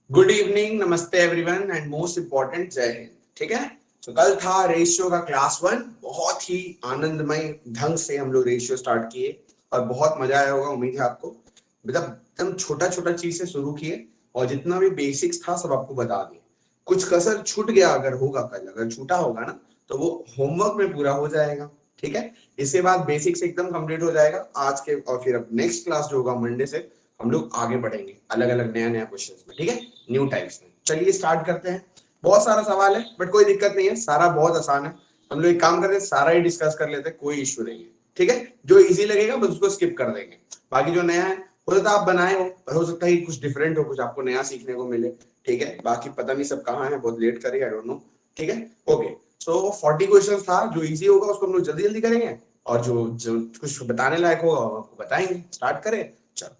Good evening, नमस्ते everyone and most important जय हिंद। ठीक है, तो कल था रेशियो का क्लास 1। बहुत ही आनंदमय ढंग से हम लोग रेशियो स्टार्ट किए और बहुत मजा आया होगा, उम्मीद है आपको। मतलब एकदम छोटा छोटा चीज से शुरू किए और जितना भी बेसिक्स था सब आपको बता दिए। कुछ कसर छूट गया अगर होगा, कल अगर छूटा होगा ना तो वो होमवर्क में पूरा हो जाएगा। ठीक है, इसके बाद बेसिक्स एकदम कंप्लीट हो जाएगा आज के, और फिर अब नेक्स्ट क्लास जो होगा मंडे से हम लोग आगे बढ़ेंगे अलग अलग नया नया क्वेश्चंस में। ठीक है, न्यू टाइप्स में। चलिए स्टार्ट करते हैं। बहुत सारा सवाल है बट कोई दिक्कत नहीं है, सारा बहुत आसान है। हम लोग एक काम करते हैं, सारा ही डिस्कस कर लेते हैं, कोई इश्यू नहीं है। ठीक है, जो इजी लगेगा बस उसको स्किप कर देंगे। बाकी जो नया है हो सकता है आप बनाए हो सकता है कुछ डिफरेंट हो, कुछ आपको नया सीखने को मिले। ठीक है, बाकी पता नहीं सब कहाँ है, बहुत लेट करे, आई डोंट नो। ठीक है, ओके। सो 40 क्वेश्चन था, जो इजी होगा उसको हम लोग जल्दी जल्दी करेंगे और जो जो कुछ बताने लायक होगा आपको बताएंगे। स्टार्ट करें, चलो।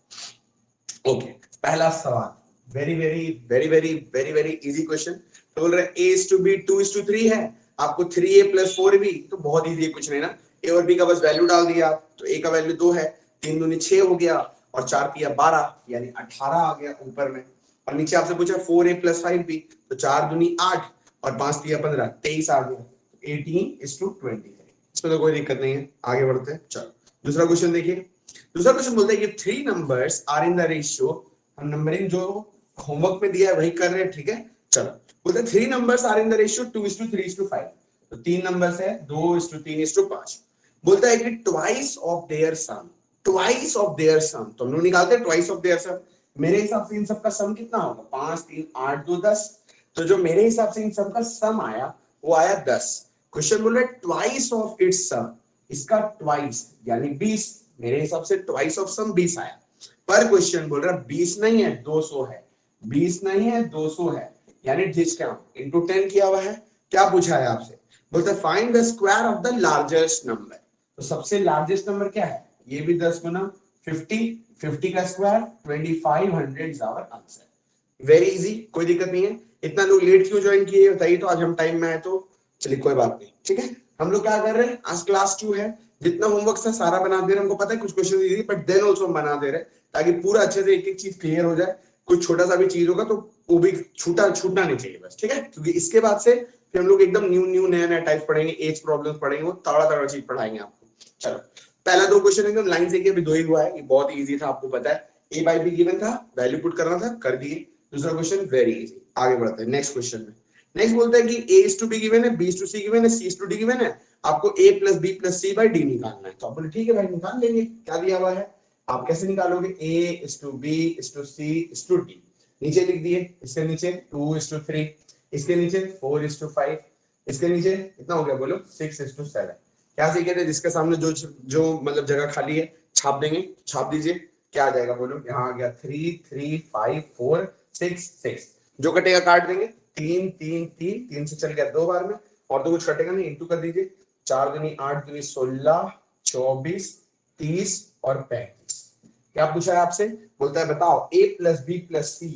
ओके, पहला सवाल, very very very very very very easy question. तो बोल रहे a is to b 2 is to 3 है, आपको 3a plus 4b, तो बहुत इजी है, कुछ नहीं ना। a और b का बस वैल्यू डाल दिया, तो a का वैल्यू 2 है, 3 दूनी 6 हो गया और 4 पिया 12 यानी 18 आ गया ऊपर में। और नीचे आपसे पूछा 4a plus 5b, तो 4 दूनी 8 और 5 पिया 15, 23 आ गया। 18 is to 23। इसमें तो कोई दिक्कत नहीं है, आगे बढ़ते हैं। चलो दूसरा क्वेश्चन देखिए। दूसरा क्वेश्चन बोलता है कि 3 numbers are in the ratio. हम नंबरिंग जो होमवर्क में दिया है वही कर रहे हैं। ठीक है, चलो। बोलते हैं 3 numbers are in the ratio 2:3:5। तो 3 नंबर्स है 2:3:5। बोलता है कि twice of their sum, twice of their sum. तो हम लोग निकालते हैं ट्वाइस ऑफ देयर सम। मेरे हिसाब से इन सबका सम कितना होगा? 5 3 8 2 10। तो जो मेरे हिसाब से इन सबका सम आया वो आया 10। क्वेश्चन बोल रहा है ट्वाइस ऑफ इट्स सम, इसका ट्वाइस यानी 20। मेरे हिसाब से ट्वाइस ऑफ सम 20 आया। पर क्वेश्चन बोल रहा है 20 नहीं है 200 है, 20 नहीं है 200 है, यानी डिस्काउंट इनटू 10 किया हुआ है। क्या पूछा है आपसे? बोलते हैं find the square of the largest number. तो सबसे लार्जेस्ट नंबर क्या है? ये भी 10 गुना 50, 50 का square 2500 is our answer. Very easy, कोई दिक्कत नहीं है। इतना लोग लेट क्यों ज्वाइन किए बताइए, तो आज हम टाइम में आए तो चलिए कोई बात नहीं। ठीक है, हम लोग क्या कर रहे हैं, आज क्लास 2 है, जितना होमवर्क था सारा बना दे रहे हैं। हमको पता है कुछ question easy but then also हम बना दे रहे हैं ताकि पूरा अच्छे से एक एक चीज क्लियर हो जाए। कुछ छोटा सा भी चीज होगा तो वो भी छूटना नहीं चाहिए बस। ठीक है, क्योंकि इसके बाद से फिर हम लोग एकदम न्यू न्यू नया नया टाइप पढ़ेंगे, एज प्रॉब्लम्स पढ़ेंगे, वो तगड़ा तगड़ा चीज पढ़ाएंगे आपको। चलो, पहला 2 क्वेश्चन एकदम लाइन से, अभी 2 ही हुआ है, ये बहुत इजी था, आपको पता है। ए बाई बी गिवन था, वैल्यू पुट करना था, कर दिए। दूसरा क्वेश्चन वेरी इजी, आगे बढ़ते हैं नेक्स्ट क्वेश्चन में। नेक्स्ट बोलता है कि A is to B given है, B is to C given है, C is to D given है, आपको a plus B plus C by D निकालना है। तो आप बोले ठीक है भाई निकाल लेंगे, क्या दिया हुआ है। आप कैसे निकालोगे? a is to B is to C is to D, नीचे लिख दिए। इसके नीचे 2 इज टू 3, इसके नीचे 4 इज टू 5, इसके नीचे कितना हो गया बोलो? 6 इज टू 7। क्या सीखे थे? जिसके सामने जो जो मतलब जगह खाली है छाप देंगे, छाप दीजिए। क्या आ जाएगा बोलो? यहाँ आ गया 3 3 5 4 6 6। जो कटेगा काट देंगे, 3 3 3 3 से चल गया 2 बार में, और तो कुछ कटेगा नहीं, इंटू कर दीजिए। 4 दूनी 8 दूनी 16 24 30 और 35। क्या पूछा है आपसे? बोलता है बताओ a plus B plus C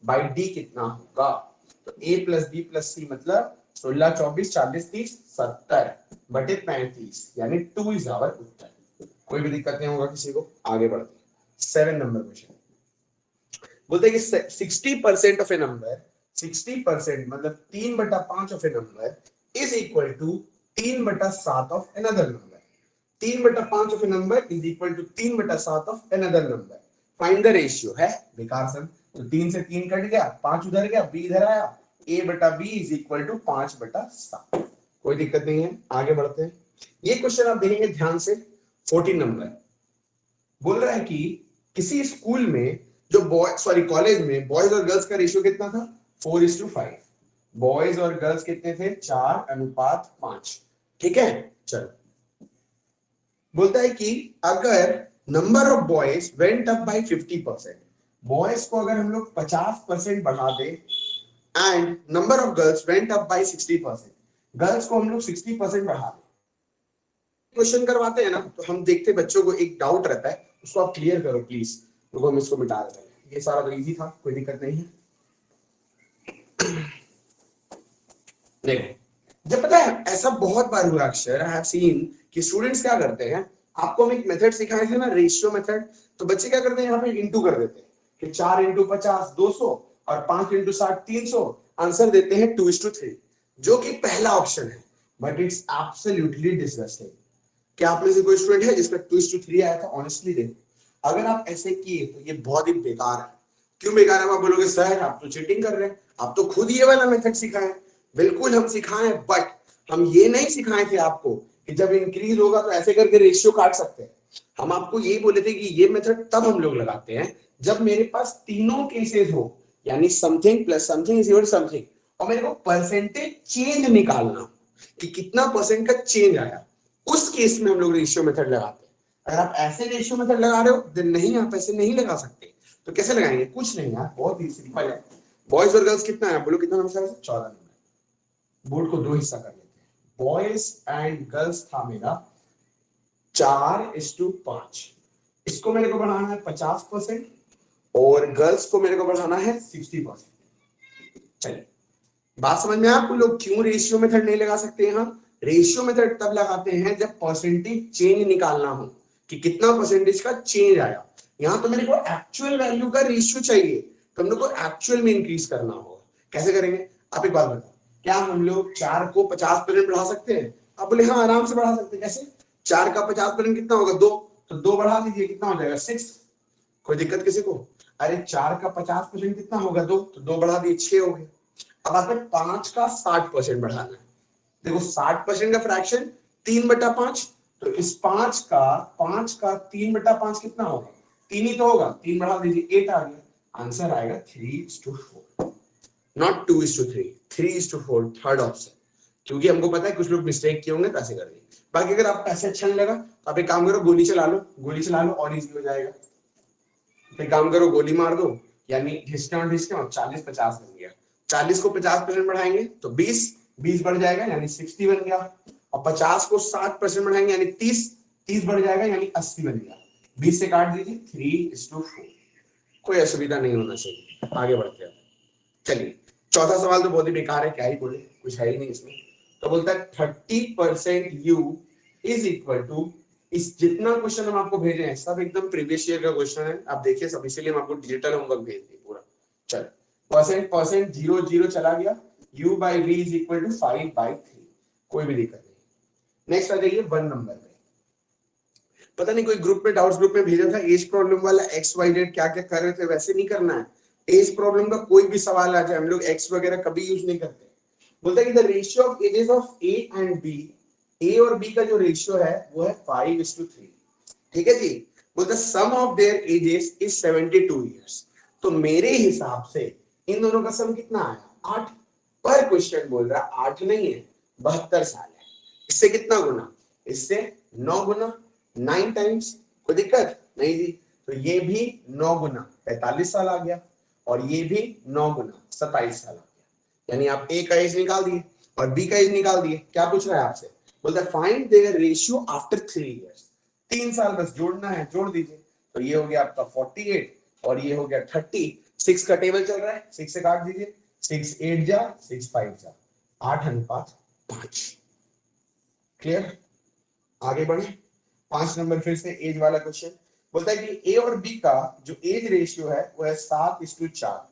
by D कितना होगा। तो a plus B plus C मतलब 16 24 40 30 70 बटे 35 यानी 2 इज आवर उत्तर। कोई भी दिक्कत नहीं होगा किसी को, आगे बढ़ते हैं। 7 नंबर क्वेश्चन बोलते हैं कि 60% ऑफ ए नंबर, 60% मतलब 3/5 of a number is equal to 3/7 of another number. 3/5 of a number is equal to 3/7 of another number. Find the ratio है बेकार सन। तो 3 से 3 कट गया, 5 उधर गया, b इधर आया, a बटा b इज इक्वल टू 5/7। कोई दिक्कत नहीं है, आगे बढ़ते हैं। ये क्वेश्चन आप देखेंगे ध्यान से। 14 नंबर बोल रहा है कि किसी स्कूल में जो बॉय सॉरी कॉलेज में बॉयज और गर्ल्स का रेशियो कितना था? 4:5। बॉयज और गर्ल्स कितने थे? 4:5। ठीक है, चलो। बोलता है कि अगर number of boys went up by 50%, boys को अगर हम लोग 50% बढ़ा दे, and number of girls went up by 60%, girls को हम लोग 60% बढ़ा दे। क्वेश्चन करवाते हैं ना तो हम देखते बच्चों को एक डाउट रहता है, उसको आप क्लियर करो प्लीज। तो हम इसको मिटा देते हैं। ये सारा तो इजी था, कोई दिक्कत नहीं है। देखो, जब पता है ऐसा बहुत बार हुआ अक्षर, आई हैव सीन कि स्टूडेंट्स क्या करते हैं, आपको हम एक मेथड सिखाए थे ना, रेशियो मेथड, तो बच्चे क्या करते हैं यहाँ पे इंटू कर देते हैं कि 4 × 50 200 और 5 इंटू 60 300, आंसर देते हैं 2:3, जो कि पहला ऑप्शन है, बट इट्स एब्सोल्युटली डिसगस्टिंग। क्या आप में से कोई स्टूडेंट है जिसका 2:3 आया था? ऑनेस्टली देखो, अगर आप ऐसे किए तो ये बहुत ही बेकार है। क्यों बेकार है? आप बोलोगे सर आप तो चीटिंग कर रहे हैं, आप तो खुद ये वाला मेथड सिखाए। बिल्कुल हम सिखाएं, बट हम ये नहीं सिखाए थे आपको कि जब इंक्रीज होगा तो ऐसे करके रेशियो काट सकते हैं। हम आपको यही बोले थे कि ये मेथड तब हम लोग लगाते हैं जब मेरे पास तीनों केसेस हो, यानी something plus something is equal to something, और मेरे को परसेंटेज चेंज निकालना कि कितना परसेंट का चेंज आया, उस केस में हम लोग रेशियो मेथड लगाते हैं। अगर आप ऐसे रेशियो मेथड लगा रहे हो देन नहीं, आप ऐसे नहीं लगा सकते। तो कैसे लगाएंगे? कुछ नहीं यार, बहुत ही सिंपल है। बॉयज और गर्ल्स कितना है? बोलो कितना नंबर है? 14 नंबर। बोर्ड को दो हिस्सा कर लेते हैं। बॉयज एंड गर्ल्स था मेरा 4:5। इसको मेरे को बढ़ाना है 50% और गर्ल्स को मेरे को बढ़ाना है 60%। चलिए, बात समझ में? आपको लोग क्यों रेशियो मेथड नहीं लगा सकते? यहाँ रेशियो मेथड तब लगाते हैं जब परसेंटेज चेंज निकालना हो कि कितना परसेंटेज का चेंज आया। यहाँ तो मेरे को एक्चुअल वैल्यू का रेशियो चाहिए, तो हम लोग को एक्चुअल में इंक्रीज करना होगा। कैसे करेंगे? आप एक बात बताओ, क्या हम लोग 4 को 50% बढ़ा सकते हैं? आप बोले हाँ आराम से बढ़ा सकते हैं। कैसे? 4 का 50% कितना होगा? 2, तो 2 बढ़ा दीजिए, कितना हो जाएगा? 6। कोई दिक्कत किसी को? अरे 4 का 50% कितना होगा? 2, तो 2 बढ़ा दिए, 6 हो गया। अब आता है 5 का 60% बढ़ाना है। देखो 60% का फ्रैक्शन 3/5, तो इस 5 का 3/5 कितना होगा? 3 ही तो होगा। 3 बढ़ा दीजिए, 8 आ गया। आंसर आएगा 3:4, नॉट 2:3, 3:4, थर्ड ऑप्शन। क्योंकि हमको पता है कुछ लोग मिस्टेक किए होंगे तो ऐसे कर देंगे। बाकी अगर आपको ऐसे अच्छा नहीं लगा तो आप एक काम करो, गोली चला लो, गोली चला लो और इजी हो जाएगा। एक काम करो, गोली मार दो, यानी डिस्काउंट 40-50 बन गया। 40 को 50% बढ़ाएंगे तो 20 बढ़ जाएगा, यानी 60 बन गया। और 50 को 60% बढ़ाएंगे यानी 30 बढ़ जाएगा, यानी 80 बन गया। 20 से काट दीजिए, 3:4। कोई असुविधा नहीं होना चाहिए। आगे बढ़ते हैं। चलिए, चौथा सवाल तो बहुत ही बेकार है, क्या ही बोले, कुछ है ही नहीं इसमें। तो बोलता है 30% यू इज इक्वल टू, इस जितना क्वेश्चन हम आपको भेजे हैं सब एकदम प्रीवियस ईयर का क्वेश्चन है, आप देखिए सब, इसीलिए हम आपको डिजिटल होमवर्क भेज दिए पूरा। चल, परसेंट 0 चला गया, u by V is equal to 5/3। कोई भी दिक्कत नहीं। नेक्स्ट आ जाइए 1 नंबर पे। पता नहीं कोई ग्रुप में, डाउट्स ग्रुप में भेजा था एज प्रॉब्लम वाला, एक्स वाई जेड क्या क्या कर रहे थे, वैसे नहीं करना है। एज प्रॉब्लम का कोई भी सवाल आ जाए, हम लोग एक्स वगैरह कभी यूज नहीं करते। बोलता है कि the ratio of ages of a and b, a और बी का जो रेशियो है वो है 5:3। ठीक है जी। बोलता sum of their ages is 72 years. तो मेरे हिसाब से इन दोनों का सम कितना आया? 8। पर क्वेश्चन बोल रहा है 8 नहीं है, 72 साल है। इससे कितना गुना? इससे 9 गुना, 9 टाइम्स। कोई दिक्कत नहीं जी। तो ये भी 9 गुना 45 साल आ गया, और ये भी 9 गुना 27 साल आ गया। यानी आप ए का एज निकाल दिए और बी का एज निकाल दिए। क्या पूछ रहा है आपसे? बोलता है find their ratio after 3 years. 3 साल बस जोड़ना है, जोड़ दीजिए। तो ये हो गया आपका 48 और ये हो गया 30। 6 का टेबल चल रहा है, 6 से काट दीजिए। 6 8 जा, 6 5 जा, 8:5। क्लियर? आगे बढ़े। 5 नंबर फिर से एज वाला क्वेश्चन। बोलता है कि ए और बी का जो एज रेशियो है वो है 7:4।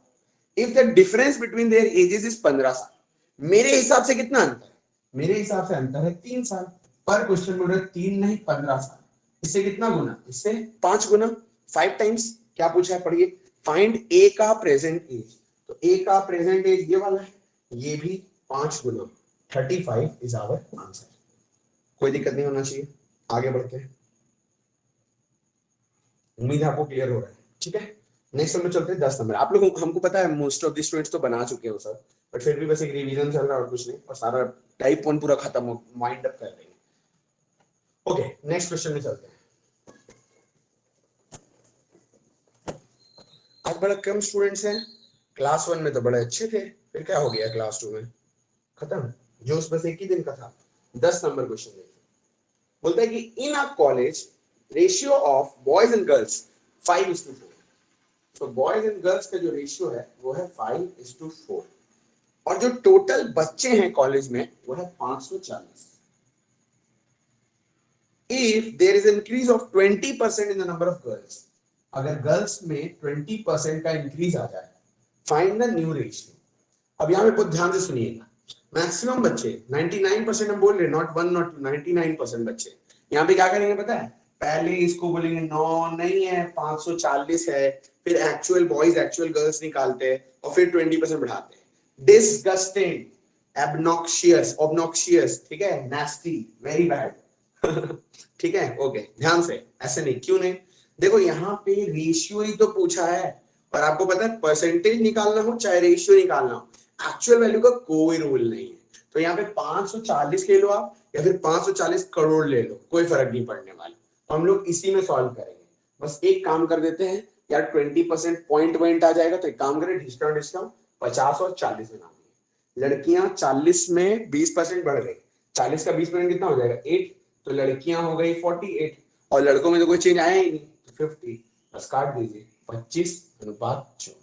If the difference between their ages is 15 साल। मेरे हिसाब से कितना अंतर है? मेरे हिसाब से अंतर है 3 साल। पर क्वेश्चन बोल रहा है 3 नहीं 15 साल। इससे कितना गुना? इससे 5 गुना, 5 टाइम्स। क्या पूछा है? पढ़िए। फाइंड ए का प्रेजेंट एज। तो ए का प्रेजेंट एज ये वाला है, ये भी 5 गुना, 35 इज आवर आंसर। कोई दिक्कत नहीं होना चाहिए। आगे बढ़ते हैं। उम्मीद है आपको क्लियर हो रहा है। ठीक है, नेक्स्ट नंबर चलते हैं 10 नंबर। आप लोग, हमको पता है मोस्ट ऑफ द स्टूडेंट्स तो बना चुके हो सर, बट फिर भी बस एक रिवीजन चल रहा है और कुछ नहीं, और सारा टाइप 1 पूरा खत्म हो, माइंड अप कर रहे हैं। ओके, नेक्स्ट क्वेश्चन में चलते हैं। आज बड़ा कम स्टूडेंट्स हैं। क्लास 1 में तो बड़े अच्छे थे, फिर क्या हो गया क्लास 2 में? खत्म जोश, बस एक ही दिन का था। 10 नंबर क्वेश्चन देखिए। बोलता है कि in a college ratio of boys and girls 5:4। तो बॉयज एंड गर्ल्स का जो रेशियो है वो है 5:4, और जो टोटल बच्चे हैं कॉलेज में वो है 540। If there is increase of 20% in the number of girls, अगर गर्ल्स में 20% का इंक्रीज आ जाए फाइंड द न्यू रेशियो। अब यहाँ पे बहुत ध्यान से सुनिएगा, मैक्सिमम बच्चे 99% हम बोल रहे, नॉट 1 नॉट 2, 99% बच्चे यहाँ पे क्या करेंगे पता है, पहले इसको बोलेंगे 9 नहीं है 540 है, फिर एक्चुअल बॉयज एक्चुअल गर्ल्स निकालते हैं और फिर 20% बढ़ाते हैं। डिसगस्टिंग, एबनॉक्शियस, ऑब्नॉक्शियस, ठीक है, नास्टी, वेरी बैड। ठीक है, ओके, ध्यान से, ऐसे नहीं, क्यों नहीं, देखो यहाँ पे रेशियो ही तो पूछा है, और आपको पता है परसेंटेज निकालना हो चाहे रेशियो निकालना हो, एक्चुअल वैल्यू का कोई रूल नहीं है। तो यहाँ पे 540 ले लो आप, या फिर 540 करोड़ ले लो, कोई फर्क नहीं पड़ने वाला, तो हम लोग इसी में सॉल्व करेंगे। बस एक काम कर देते हैं यार, 20% पॉइंट आ जाएगा, तो एक काम करें, डिस्काउंट डिस्काउंट 50 और 40 बना देंगे। लड़कियां 40 में 20% बढ़ गई, 40 का 20% कितना हो जाएगा 8, तो लड़कियां हो गई 48, और लड़कों में तो कोई चेंज आया ही नहीं, तो 50, बस काट दीजिए, 25:24।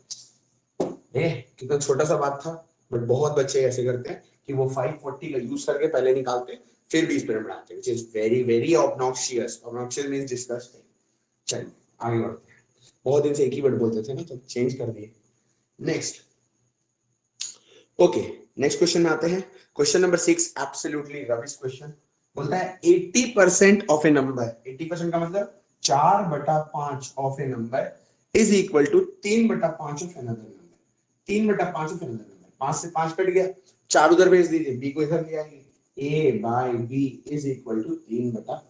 कितना छोटा सा बात था, बट बहुत बच्चे ऐसे करते हैं कि वो 540 का यूज करके पहले निकालते फिर 20% बढ़ाते हैं, which is very very obnoxious. Obnoxious means disgusting. चलिए आगे बढ़ते हैं, बहुत दिन से एक ही वर्ड बोलते थे ना, तो चेंज कर दिए। नेक्स्ट, ओके, नेक्स्ट क्वेश्चन में आते हैं। Question number 6, absolutely rubbish question. बोलता है 80% ऑफ ए नंबर, 80% का मतलब 4/5 of a number is equal to 3/5 of another number. 3/5 of another number, 5 से 5 कट गया, 4 उधर भेज दीजिए, बी को इधर ले आइए, a by b is equal to 3/4।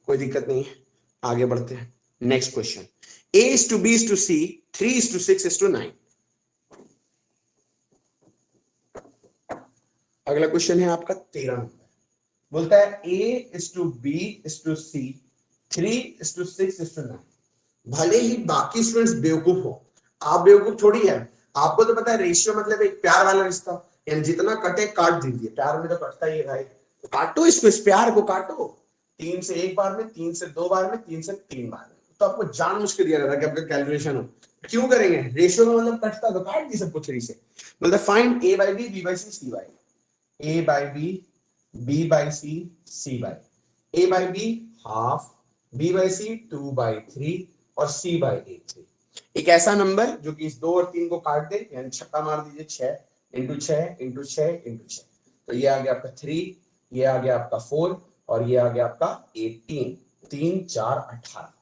कोई दिक्कत नहीं है, आगे बढ़ते हैं। Next question, a is to b is to c, 3 is to 6 is to 9। अगला क्वेश्चन है आपका 13 नंबर, बोलता है a is to b is to c, 3 is to 6 is to 9। भले ही बाकी स्टूडेंट्स बेवकूफ हो, आप बेवकूफ थोड़ी है। आपको तो पता है रेशियो मतलब एक प्यार वाला रिश्ता, यानी जितना कटे काट दीजिए, प्यार में तो कटता ही है भाई, तो काटो इसको, इस प्यार को काटो, 3 से 1 बार में, 3 से 2 बार में, 3 से 3 बार में, तो आपको जानबूझ के दिया जाता है कि आपका कैलकुलेशन हो। क्यों करेंगे, रेशियो का मतलब कटता, तो काट दी सबको 3 से। बोलता find a by b, b by c, c by a by b, b by c, c by a by b half, b by c 2/3 और c by a 3। एक ऐसा नंबर जो कि इस 2 और 3 को काट दे, यानी छक्का मार दीजिए, 6 इंटू 6 इंटू 6 इंटू 6, तो ये आ गया आपका 3, ये आ गया आपका 4 और ये आ गया आपका 18, 3 4 18।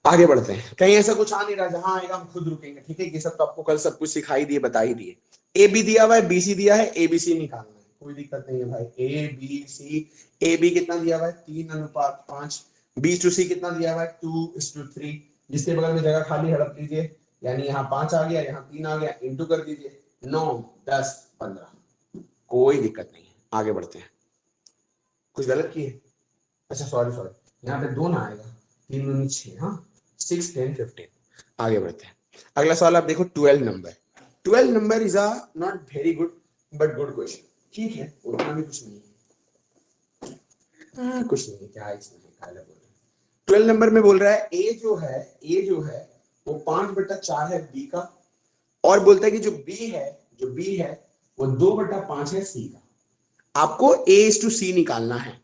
आगे बढ़ते हैं, कहीं ऐसा कुछ आ नहीं रहा, जहां आएगा हम खुद रुकेंगे, ठीक है, ये सब तो आपको कल सब कुछ सिखाई दिए, बता ही दिए। ए बी दिया हुआ है, बी सी दिया है, ए बी सी निकालना है, कोई दिक्कत नहीं है भाई, ए बी सी, ए बी कितना दिया हुआ है 3:5, बी टू सी कितना दिया हुआ है 2:3, जिसके बगल में जगह खाली हड़प लीजिए, यानी यहाँ 5 आ गया, यहाँ 3 आ गया, इंटू कर दीजिए, 9 10 15, कोई दिक्कत नहीं है, आगे बढ़ते हैं। कुछ गलत किए, अच्छा सॉरी सॉरी, यहाँ पे 2 ना आएगा, 3 दूनी 6, हाँ 6 10 15। आगे बढ़ते हैं, अगला सवाल आप देखो, 12 number. 12 number is a not very good but good question, ठीक है, उतना भी कुछ नहीं है, कुछ नहीं है, क्या इसमें है, क्या बोल रहे हैं। 12 नंबर में बोल रहा है ए जो है वो 5/4 है बी का, और बोलता है कि जो बी है वो 2/5 है सी का। आपको ए इज टू सी निकालना है।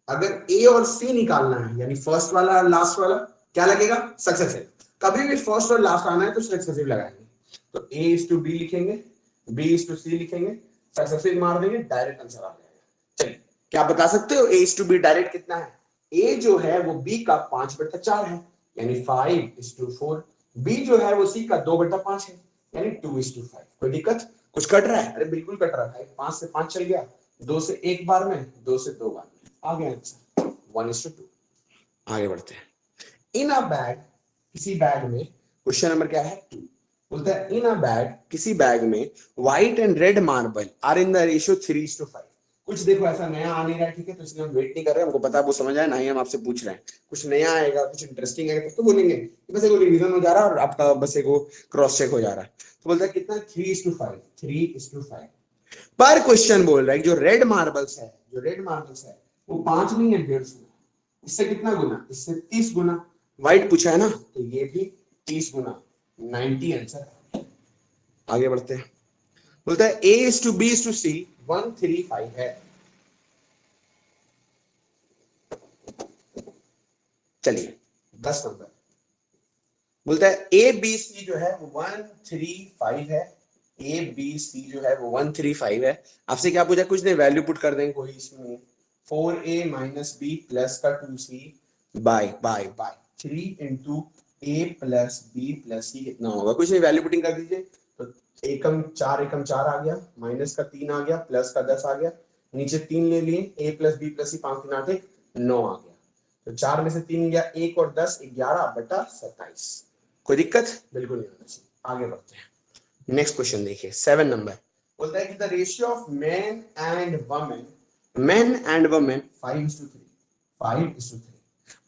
अगर ए और सी निकालना है, यानी फर्स्ट वाला और लास्ट वाला, क्या लगेगा सक्सेसिव, कभी भी फर्स्ट और लास्ट आना है तो सक्सेसिव लगाएंगे, तो ए इज टू बी लिखेंगे, बी इज टू सी लिखेंगे, सक्सेसिव मार देंगे, डायरेक्ट आंसर आ जाएगा। चलिए, क्या आप बता सकते हो ए इज टू बी डायरेक्ट कितना है, ए जो है वो बी का 5/4 है, यानी 5:4, बी जो है वो सी का 2/5 है, यानी 2:5। कोई दिक्कत, कुछ कट रहा है, अरे बिल्कुल कट रहा है, 5 से 5 चल गया, 2 से 1 बार में, 2 से 2 बार में, आ गया आंसर 1:2। आगे बढ़ते हैं, इन अ बैग, किसी बैग में, क्वेश्चन नंबर क्या है 2, बोलता है इन अ बैग, किसी बैग में white and red marble are in the ratio 3:5। कुछ देखो ऐसा नया आ नहीं रहा है, ठीक है, तो इसलिए हम वेट नहीं कर रहे हैं, हमको पता है वो समझ आए, ना ही हम आपसे पूछ रहे हैं, कुछ नया आएगा, कुछ इंटरेस्टिंग आएगा तो बोलेंगे, बस एक रिवीजन हो जा रहा है और आपका बस एक क्रॉस चेक हो जा रहा है। तो बोलता है कितना 3:5, 3:5। पर क्वेश्चन बोल रहा है जो रेड मार्बल्स है, वो 5 नहीं है, 150, इससे कितना गुना, इससे 30 गुना, व्हाइट पूछा है ना, तो ये भी 30 गुना, 90 आंसर। आगे बढ़ते हैं, बोलता है a is to B is to c 135 है। चलिए 10 नंबर, बोलता है ए बी सी जो है वो 135 है, ए बी सी जो है वो 135 है। आपसे क्या पूछा, कुछ नहीं, वैल्यू पुट कर देंगे, कोई इसमें 4a माइनस बी प्लस का 2c बाय 3 इंटू ए प्लस बी प्लस सी कितना होगा, कुछ नहीं, वैल्यू पुटिंग कर दीजिए। तो एकम 4 आ गया, माइनस का 3 आ गया, प्लस का 10 आ गया, नीचे 3 ले लिए, ए प्लस बी प्लस सी 5 3 8 9 आ गया। तो 4 में से 3 गया, 1 और 10 11/27। कोई दिक्कत बिल्कुल नहीं होना चाहिए। आगे बढ़ते हैं, नेक्स्ट क्वेश्चन देखिए 7 नंबर। बोलता है कि the ratio of man and women 5:3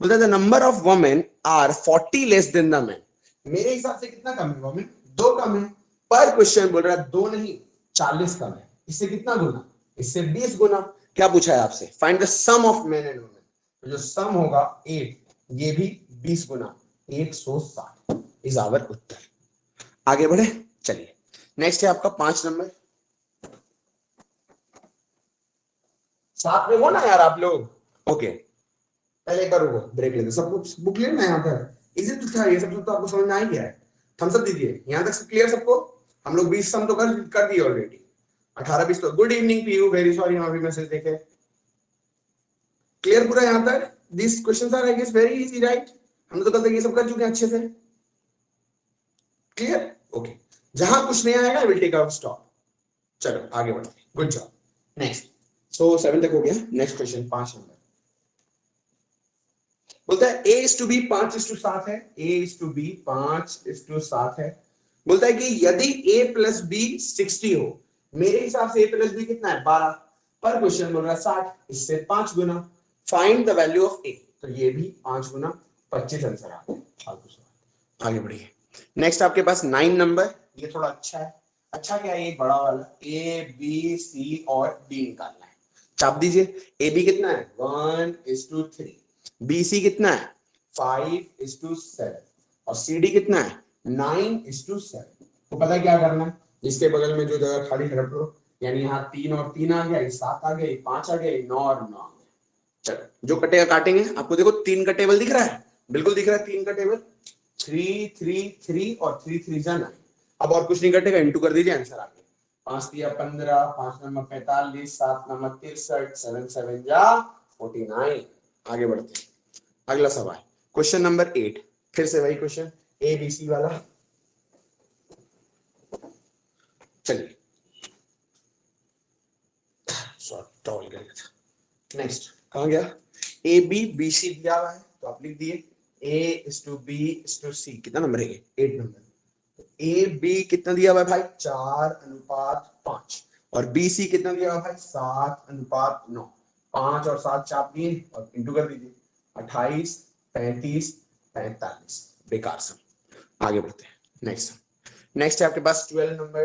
बोलता है the number of women are 40 less than the man. मेरे हिसाब से कितना कम है वुमेन, 2 कम है। पर क्वेश्चन बोल रहा है 2 नहीं 40 कम है। इससे कितना गुना, इससे 20 गुना। क्या पूछा है आपसे, find the sum of man and women. तो जो सम होगा 8, ये भी 20 गुना 160 इज आवर उत्तर। आगे बढ़े, चलिए नेक्स्ट है आपका 5 नंबर। साथ में हो ना यार आप लोग, ओके। पहले एक बार रुको, ब्रेक लेते, सब कुछ बुक लेना यहाँ पर, इजी तो था ये सब, तो आपको समझ में आ ही गया है। थम्स अप दीजिए, यहाँ तक सब क्लियर सबको। हम लोग 20 सम तो कर दिए ऑलरेडी, 18-20 तो। Good evening Piyu, very sorry हम अभी मैसेज देखे। क्लियर पूरा यहाँ तक? This questions are I guess very easy right. हम तो कल तक ये सब कर चुके हैं अच्छे से। Clear, okay. जहां कुछ नहीं आएगा विल टेक आउट स्टॉप। चलो आगे बढ़ते हैं, गुड जॉब। नेक्स्ट, सो 7 तक हो गया। Next question 5 number. बोलता है a is to b 5:7 है, a is to b 5:7 है। बोलता है कि यदि a प्लस b 60 हो, मेरे हिसाब से a प्लस b कितना है 12, पर क्वेश्चन बोल रहा है 60, इससे 5 गुना। Find the value of a, तो ये भी 5 गुना 25 आंसर आ गया। फालतू सवाल, आगे बढ़िए। नेक्स्ट आपके पास 9 नंबर, ये थोड़ा अच्छा है। अच्छा क्या है, ये बड़ा वाला a b c और d निकालना है। चाप दीजिए, a b कितना है 1:3, BC कितना है 5:7 और CD कितना है 9:7। तो पता है क्या करना है, इसके बगल में जो जगह खाली रख लो, यानी यहाँ 3 और 3 आ गया, 7 आ गया, 5 आ गया, 9 और 9 आ गया। चलो जो कटेगा काटेंगे। आपको देखो 3 का टेबल दिख रहा है, बिल्कुल दिख रहा है 3 का टेबल, 3 3 3 और 3 3 जा 9। अब और कुछ नहीं कटेगा, इंटू कर दीजिए, आंसर आ गया। 5 दिया 15, 5 नंबर 45, 7 नंबर 63, 7 7 जा 49। आगे बढ़ते हैं, अगला सवाल क्वेश्चन नंबर 8। फिर से वही क्वेश्चन ए बी सी वाला। चलिए नेक्स्ट कहां गया, ए बी बी सी दिया हुआ है, तो आप लिख दिए a is to b is to c। कितना नंबर है, 8 नंबर। ए बी कितना दिया हुआ है भाई 4:5, और बी सी कितना दिया हुआ है भाई 7:9। 5 और 7 चाप दिए और इंटू कर दीजिए, 28 35 45, बेकार सम। आगे बढ़ते हैं, नेक्स्ट है आपके पास 12 नंबर।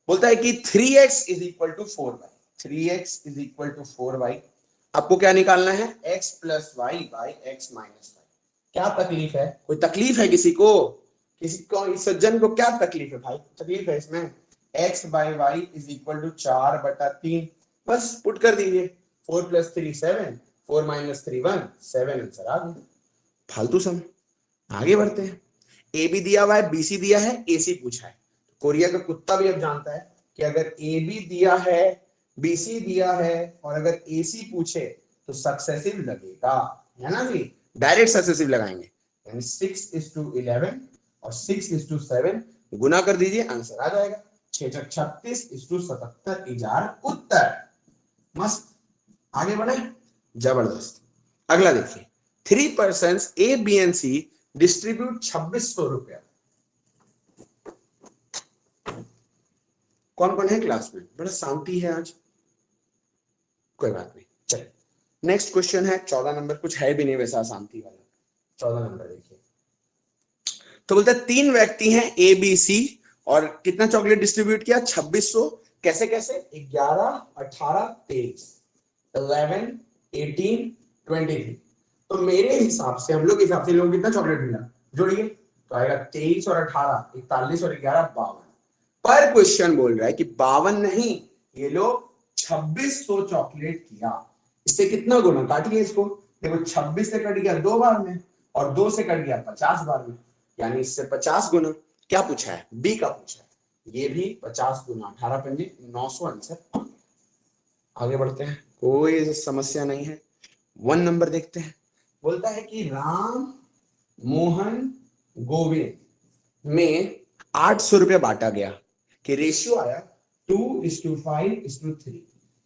बोलता है कि 3x is equal to 4y, 3x is equal to 4y। आपको क्या निकालना है, x plus Y by X minus Y. क्या तकलीफ है, कोई तकलीफ है किसी को, इस सज्जन को क्या तकलीफ है भाई, तकलीफ है इसमें। x by Y is equal to 4/3, बस पुट कर दीजिए। 4 + 3 7, 4 - 3 1, 7 आंसर आ गया। फालतू सम। आगे बढ़ते हैं, ए बी दिया हुआ है, बी सी दिया है, ए सी पूछा है। कोरिया का कुत्ता भी अब जानता है कि अगर ए बी दिया है, बी सी दिया है और अगर ए सी पूछे तो सक्सेसिव लगेगा, है ना जी, डायरेक्ट सक्सेसिव लगाएंगे। यानी 6:11 और 6:7 गुना कर दीजिए, आंसर आ जाएगा 6×36:77 इजार उत्तर। मस्त, आगे बढ़े, जबरदस्त। अगला देखिए, 3 persons A B and C distribute 2600 रुपया। कौन कौन है क्लास में, बड़ा शांति है आज, कोई बात नहीं। चलिए नेक्स्ट क्वेश्चन है 14 नंबर, कुछ है भी नहीं वैसा शांति वाला। 14 नंबर देखिए, तो बोलता है 3 व्यक्ति हैं ए बी सी और कितना चॉकलेट डिस्ट्रीब्यूट किया 2600। कैसे कैसे, 11 18 23 11 18 23। तो मेरे हिसाब से, हम लोग हिसाब से लोग कितना चॉकलेट मिला, जोड़िए तो आएगा 23 और 18 41 और 11 52। पर क्वेश्चन बोल रहा है कि 52 नहीं, ये लोग 2600 चॉकलेट किया। इससे कितना गुना, काटिए इसको, देखो 26 से कट गया 2 बार में, और 2 से कट गया 50 बार में, यानी इससे 50 गुना। क्या पूछा है? बी का पूछा है। ये भी 50 गुना 18 पंजे 900 आंसर। आगे बढ़ते हैं, कोई समस्या नहीं है। 1 नंबर देखते हैं। बोलता है कि राम मोहन गोविंद में 800 रुपया बांटा गया कि रेशियो आया 2:5:3।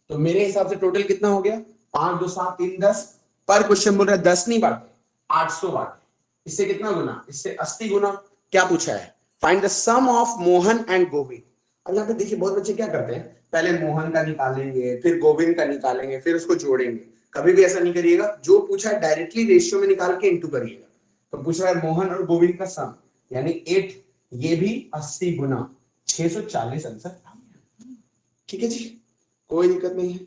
तो मेरे हिसाब से टोटल कितना हो गया? 5 2 7 3 10। पर क्वेश्चन बोल रहा है 10 नहीं बांटे, 800 बांटे। इससे कितना गुना? इससे 80 गुना। क्या पूछा है? Find the sum of Mohan and Govind. अब यहाँ पे देखिए बहुत बच्चे क्या करते हैं, पहले मोहन का निकालेंगे, फिर गोविंद का निकालेंगे, फिर उसको जोड़ेंगे। कभी भी ऐसा नहीं करिएगा, जो पूछा है डायरेक्टली रेशियो में निकाल के इंटू करिएगा। तो पूछ रहा है मोहन और गोविंद का सम, यानी 8, ये भी 80 गुना 640 आंसर। ठीक है जी, कोई दिक्कत नहीं है।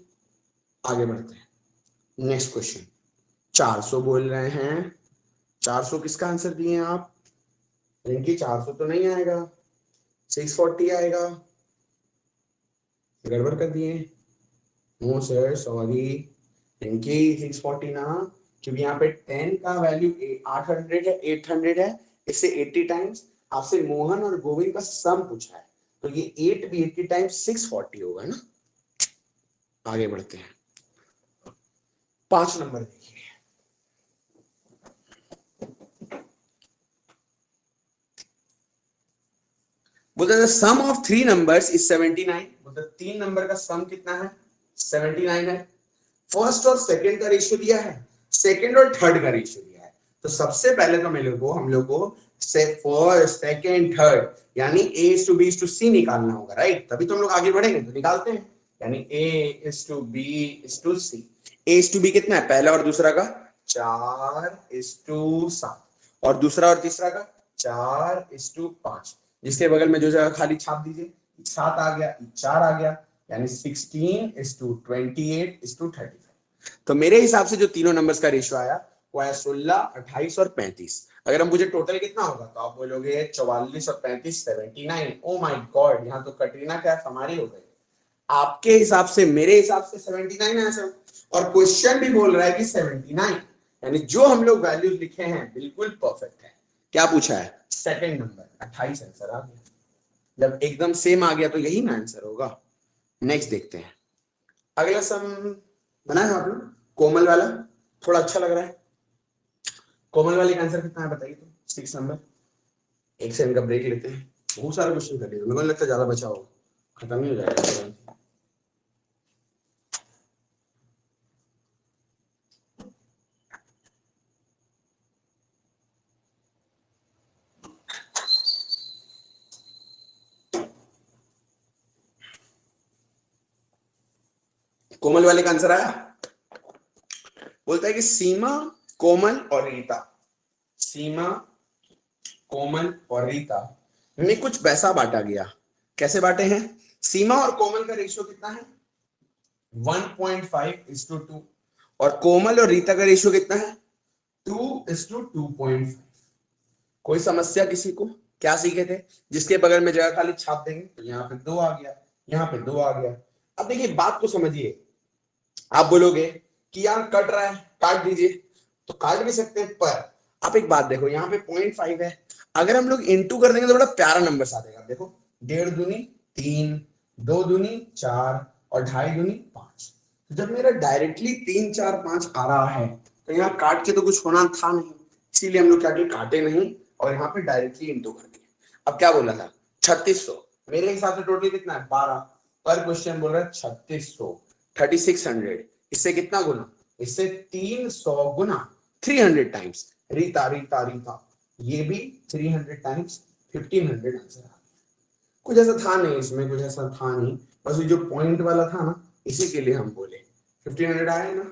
आगे बढ़ते हैं, नेक्स्ट क्वेश्चन। 400 बोल रहे हैं, 400 किसका आंसर दिए आप? रिंकी 400 तो नहीं आएगा, 640 आएगा। गड़बड़ कर दिए। नो सर सॉरी, रिंकी 640 ना, क्योंकि यहाँ पे 10 का वैल्यू 800 है, 800 है, इससे 80 टाइम्स। आपसे मोहन और गोविंद का सम पूछा है, तो ये 8 भी 80 टाइम्स 640 होगा ना। आगे बढ़ते हैं, 5 नंबर देखिए। बोलते हैं सम ऑफ 3 नंबर्स इज 79। बोलते 3 नंबर का सम कितना है? 79 है। फर्स्ट और सेकंड का रेशियो दिया है, सेकंड और थर्ड का रेशियो दिया है। तो सबसे पहले तो हम लोग को फर्स्ट सेकंड थर्ड यानी A:B:C निकालना होगा, राइट? तभी तो हम लोग आगे बढ़ेंगे। तो निकालते हैं, यानी A:B:C। A:B कितना है? पहला और दूसरा का 4:7, और दूसरा और तीसरा का 4:5। जिसके बगल में जो जगह खाली छाप दीजिए, 7 आ गया, 4 आ गया, यानी 16:28:35। तो मेरे हिसाब से जो तीनों नंबर्स का रेशियो आया वो आया 16, 28 और 35। अगर हम पूछे टोटल कितना होगा, तो आप बोलोगे 44 और 35 79। ओ माय गॉड, यहाँ तो कटरीना कैफ हमारी हो गई। आपके हिसाब से, मेरे हिसाब से 79 आंसर, और क्वेश्चन भी बोल रहा है कि 79, यानी जो हम लोग वैल्यूज लिखे हैं बिल्कुल परफेक्ट है। क्या पूछा है? सेकंड नंबर 28 आंसर आ गया। जब एकदम सेम आ गया तो यही ना आंसर होगा। नेक्स्ट देखते हैं, अगला सम बनाए आप लोग। कोमल वाला थोड़ा अच्छा लग रहा है। कोमल वाले का आंसर कितना है बताइए तो? 6 नंबर। एक सेकंड का ब्रेक लेते हैं, बहुत सारे क्वेश्चन कर लिए, मेरे को लगता है ज्यादा बचा होगा, खत्म ही हो जाएगा। कोमल वाले का आंसर आया। बोलता है कि सीमा, कोमल और रीता, सीमा, कोमल और रीता में कुछ पैसा बांटा गया। कैसे बांटे हैं? सीमा और कोमल का रेशियो कितना है? 1.5:2। और कोमल और रीता का रेशियो कितना है? 2:2.5। कोई समस्या किसी को? क्या सीखे थे? जिसके बगल में जगह खाली छाप देंगे, तो यहाँ पे 2 आ गया, यहाँ पे 2 आ गया। अब देखिए बात को समझिए। आप बोलोगे कि यार कट रहा है, काट दीजिए, तो काट भी सकते हैं, पर आप एक बात देखो, यहाँ पे 0.5 है। अगर हम लोग इंटू कर देंगे तो बड़ा प्यारा नंबर आ जाएगा। देखो 1.5 दूनी 3, 2 दूनी 4 और 2.5 दूनी 5। तो जब मेरा डायरेक्टली 3 4 5 आ रहा है, तो यहाँ काट के तो कुछ होना था नहीं, इसीलिए हम लोग क्या किए, काटे नहीं और यहाँ पे डायरेक्टली इंटू कर दिए। अब क्या बोला था? 3600। मेरे हिसाब से टोटल कितना है? 12। पर क्वेश्चन बोल रहा है 3600, 3600। इससे कितना गुना? इससे 300 गुना, 300 टाइम्स। रीता रीता रीता, ये भी 300 टाइम्स 1500 आंसर आ गया। कुछ ऐसा था नहीं इसमें, कुछ ऐसा था नहीं, बस जो पॉइंट वाला था ना, इसी के लिए हम बोले 1500 आया ना।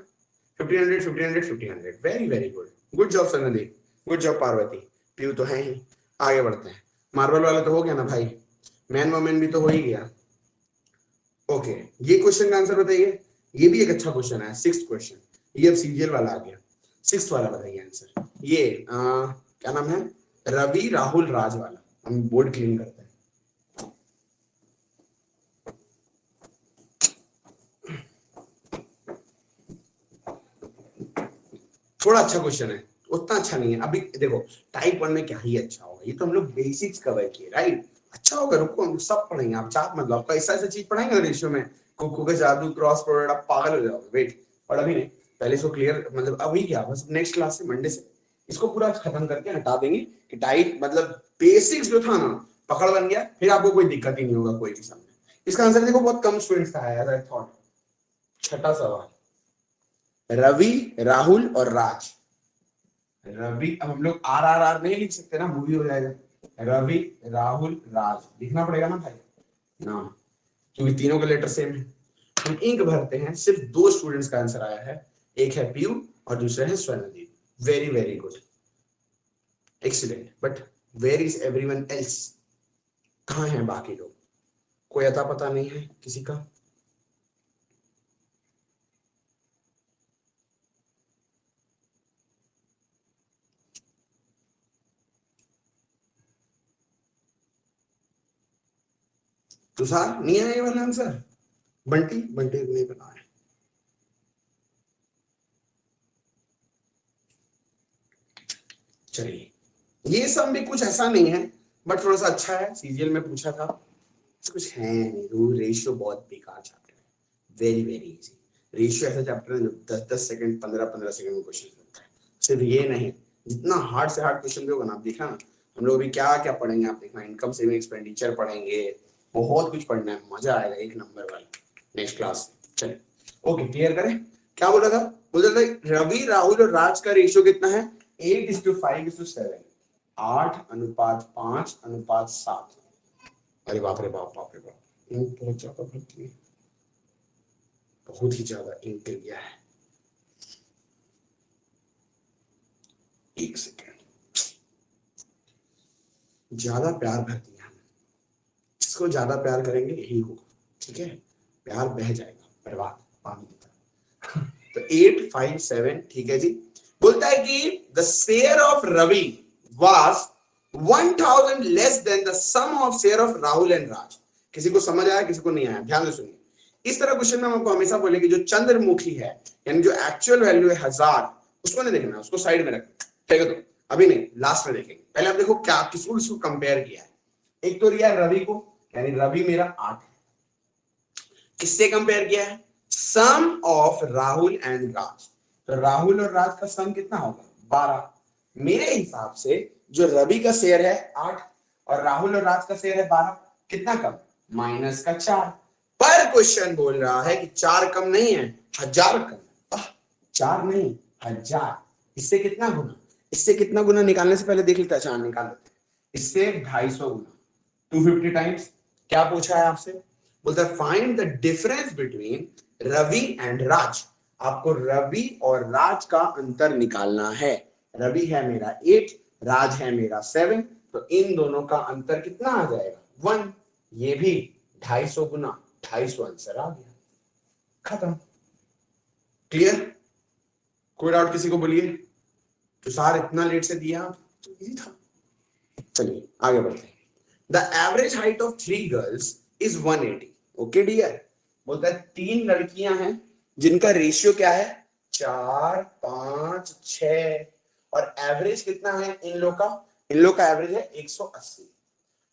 1500 1500 1500, very very good, good job सनदी, गुड जॉब पार्वती। पीयू तो है ही। आगे बढ़ते हैं, मार्बल वाला तो हो गया ना भाई, मैन वोमेन भी तो हो ही गया। ओके, ये क्वेश्चन का आंसर बताइए। ये भी एक अच्छा क्वेश्चन है, 6th क्वेश्चन। ये अब सीरियल वाला आ गया, 6th वाला बताइए आंसर। ये क्या नाम है? रवि राहुल राज वाला। हम बोर्ड क्लीन करते हैं। थोड़ा अच्छा क्वेश्चन है, उतना अच्छा नहीं है। अभी देखो टाइप 1 में क्या ही अच्छा होगा, ये तो हम लोग बेसिक्स कवर किए, राइट। अच्छा होगा, रुको हम सब पढ़ेंगे, आप चाप मत लो, आपका ऐसा ऐसा चीज पढ़ाएंगे रेशियो में, कुकू का जादू, क्रॉस प्रोडक्ट, आप पागल हो जाओगे। वेट, पर अभी नहीं, पहले इसको क्लियर, मतलब अभी क्या, बस नेक्स्ट क्लास से मंडे से इसको पूरा खत्म करके हटा देंगे कि टाइप मतलब बेसिक्स जो था ना पकड़ बन गया, फिर आपको कोई दिक्कत ही नहीं होगा कोई भी समय। इसका आंसर देखो बहुत कम स्टूडेंट्स का है, एज आई थॉट। छठा सवाल, रवि, राहुल और राज। रवि, अब हम लोग RRR नहीं लिख सकते ना, मूवी हो जाएगा। रवि, राहुल, राज लिखना पड़ेगा ना भाई नाम, क्योंकि तीनों के लेटर सेम है। हम इंक भरते हैं, सिर्फ 2 स्टूडेंट्स का आंसर आया है, एक है पीयू और दूसरा है Swarnadeep. Very very good, excellent, but where is everyone else? कहाँ हैं बाकी लोग? कोई अता पता नहीं है किसी का? तुषार नहीं आया ये वाला आंसर? बंटी, बंटी नहीं बना है। चलिए, ये सब भी कुछ ऐसा नहीं है, बट थोड़ा सा अच्छा है, सीजीएल में पूछा था। कुछ है नहीं, रूल रेशियो बहुत बेकार चैप्टर है, वेरी वेरी इजी। रेशियो ऐसा चैप्टर है जो 10-10 सेकंड, 15-15 सेकंड में क्वेश्चन होता है। सिर्फ ये नहीं, जितना हार्ड से हार्ड क्वेश्चन भी होगा ना, आप देखना ना, हम लोग अभी क्या क्या पढ़ेंगे, आप देखना, इनकम सेविंग एक्सपेंडिचर पढ़ेंगे, बहुत कुछ पढ़ना है, मजा आएगा, एक नंबर वाला नेक्स्ट क्लास। चलिए, ओके, क्लियर करें। क्या बोला था? बोला था रवि, राहुल और राज का रेशियो कितना है? 8:5:7, 8:5:7। अरे बाप रे बाप, बाप रे बाप, इंक बहुत ज्यादा भरती है, बहुत ही ज्यादा इंक गिर गया है। एक सेकेंड, ज्यादा प्यार भर दिया, जिसको ज्यादा प्यार करेंगे यही होगा, ठीक है, प्यार बह जाएगा बर्बाद पानी की तरह। तो 8:5:7, ठीक है जी। बोलता है कि the share of Ravi was 1000 less than the sum of share of Rahul and Raj. किसी को समझ आया, किसी को नहीं आया? ध्यान से सुनिए, इस तरह क्वेश्चन में हम आपको हमेशा बोले कि जो चंद्रमुखी है, यानी जो एक्चुअल वैल्यू है 1000, उसको नहीं देखना, उसको साइड में रखना, ठीक है? तो अभी नहीं, लास्ट में देखेंगे, पहले आप देखो क्या किसको किसको कंपेयर किया है। एक तो लिया रवि को, यानी रवि मेरा 8 है, किससे कंपेयर किया है? सम ऑफ राहुल एंड राज। तो राहुल और राज का सम कितना होगा? 12। मेरे हिसाब से जो रवि का शेयर है 8 और राहुल और राज का शेयर है 12, कितना कम? -4। पर क्वेश्चन बोल रहा है कि 4 कम नहीं है, 1000 कम। 4 नहीं, 1000। इससे कितना गुना? इससे कितना गुना निकालने से पहले देख लेते हैं, 4 निकाल लेते हैं, इससे 250 गुना, 250 टाइम्स। क्या पूछा है आपसे? बोलता है find the difference between Ravi and Raj. आपको रवि और राज का अंतर निकालना है। रवि है मेरा 8, राज है मेरा 7, तो इन दोनों का अंतर कितना आ जाएगा? 1। ये भी 250 गुना 250 आंसर आ गया, खत्म। क्लियर? कोई डाउट किसी को? बोलिए। तो सार इतना लेट से दिया तो इजी था। चलिए आगे बढ़ते हैं। The average height of 3 girls is 180। Okay dear, बोलता है 3 लड़कियां हैं जिनका रेशियो क्या है? 4, 5, 6, और एवरेज कितना है इन लोग का? इन लोग का एवरेज है 180।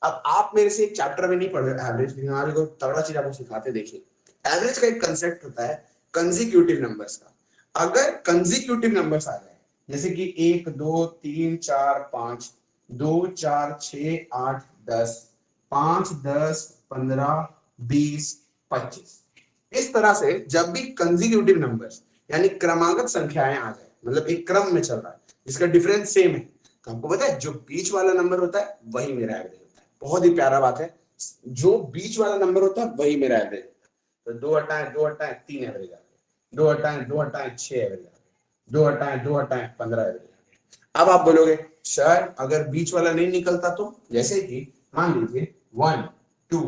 अब आप मेरे से एक चैप्टर में नहीं पढ़ रहे एवरेज, लेकिन आज को तगड़ा चीज आपको सिखाते। देखिए, एवरेज का एक कंसेप्ट होता है कंसेक्यूटिव नंबर्स का। अगर कंसेक्यूटिव नंबर्स आ जाए, जैसे कि 1, 2, 3, 4, 5, 2, 4, 6, 8, 10, 5, 10, 15, 20, 25, इस तरह से जब भी कंसेक्यूटिव नंबर्स यानी क्रमागत संख्याएं आ जाए, मतलब एक क्रम में चल रहा है जिसका डिफरेंस सेम है, तो आपको पता है जो बीच वाला नंबर होता है वही मेरा एवरेज होता है। बहुत ही प्यारा बात है, जो बीच वाला नंबर होता है वही मेरा एवरेज होता है। तो 2 हटाएं 2 हटाएं 3 एवरेज आ गया, 2 हटाएं 2 हटाएं 6 एवरेज आ गया, 2 हटाएं 2 हटाएं 15 एवरेज आ गया। अब आप बोलोगे सर अगर बीच वाला नहीं निकलता तो? जैसे कि मान लीजिए 1, 2,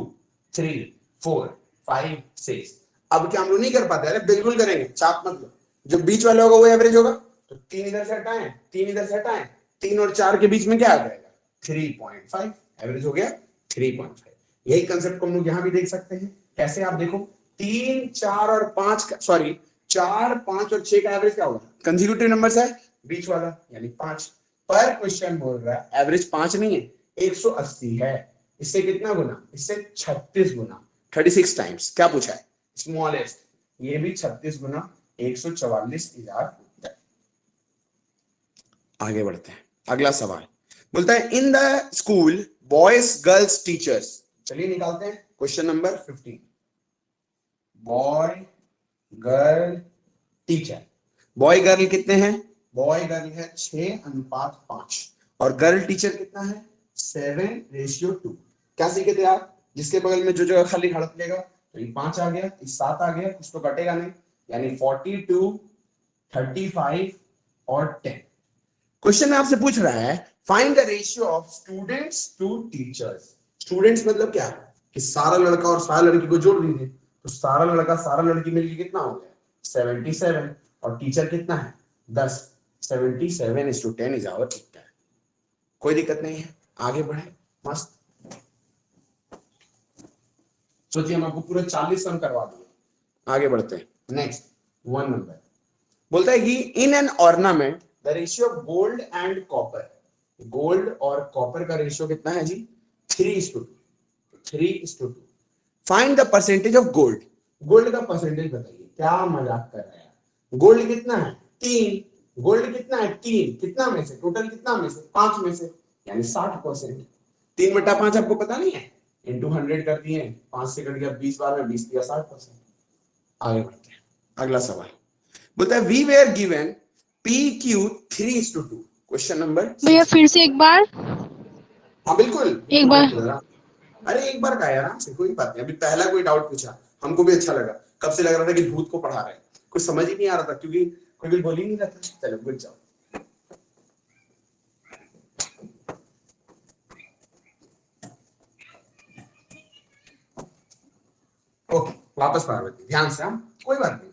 3, 4, 5, 6। अब क्या हम लोग नहीं कर पाते? अरे बिल्कुल करेंगे, चाप मत लो। जो बीच वाला होगा वो एवरेज होगा, तो 3 इधर से हटाएं, 3 इधर से हटाएं, 3 और 4 के बीच में क्या आ जाएगा? 3.5, एवरेज हो गया 3.5। यही कंसेप्ट को हम लोग यहां भी देख सकते हैं। कैसे? आप देखो, 3, 4 और 5 का, सॉरी 4, 5 और 6 का एवरेज क्या होगा? कंसेक्यूटिव नंबर्स है बीच वाला यानी 5। पर क्वेश्चन बोल रहा है एवरेज 5 नहीं है, 180 है। इससे कितना गुना, इससे 36 गुना, 36 टाइम्स। क्या पूछा है, स्मॉलेस्ट। ये भी 36 गुना 144,000 होता है। आगे बढ़ते हैं, अगला सवाल बोलता है in the school boys girls teachers. चलिए निकालते हैं question number 15। Boy girl teacher. Boy girl कितने हैं, बॉय गर्ल है 6:5 और गर्ल टीचर कितना है 7:2। क्या सीखे थे आप, जिसके बगल में जो जगह खाली हड़प लेगा, तो ये 5 आ गया, ये 7 आ गया, कुछ तो कटेगा नहीं, यानी 42, 35 और 10। क्वेश्चन में आपसे पूछ रहा है find the ratio of students to teachers. Students मतलब क्या, कि सारा लड़का और सारा लड़की को जोड़ दीजिए, तो सारा लड़का सारा लड़की मिलकर कितना हो गया 77, और टीचर कितना है 10। 77:10 इज आवर टीचर। कोई दिक्कत नहीं है, आगे बढ़े, मस्त। सोचिए हम आपको पूरा 40 सम करवा दिए। आगे बढ़ते हैं, नेक्स्ट 1 नंबर बोलता है कि in an ornament the ratio of gold and copper. Gold और कॉपर का रेशियो कितना है जी 3:2। 3:2। Find the percentage of gold. Gold का परसेंटेज बताइए, क्या मजाक कर रहे हैं। गोल्ड कितना है 3, गोल्ड कितना है 3, कितना में से, टोटल कितना में से 5 में से, यानी 60%। 3/5 आपको पता नहीं है, इंटू 100 कर दिए, 5 से कट गया 20 बार में, 20 दिया 60%। आगे बढ़ते हैं, अगला सवाल बोलता है we were given PQ 3:2। Question number भैया फिर से एक बार। हाँ बिल्कुल एक बिल्कुल बार। बिल्कुल अरे एक बार का है आराम से, कोई बात नहीं। अभी पहला कोई डाउट पूछा, हमको भी अच्छा लगा, कब से लग रहा था कि भूत को पढ़ा रहे हैं, कुछ समझ ही नहीं आ रहा था क्योंकि कोई भी बोल ही नहीं रहा था। चलो गुड जाओ। ओके वापस पार्वती, ध्यान से। हम कोई बात नहीं,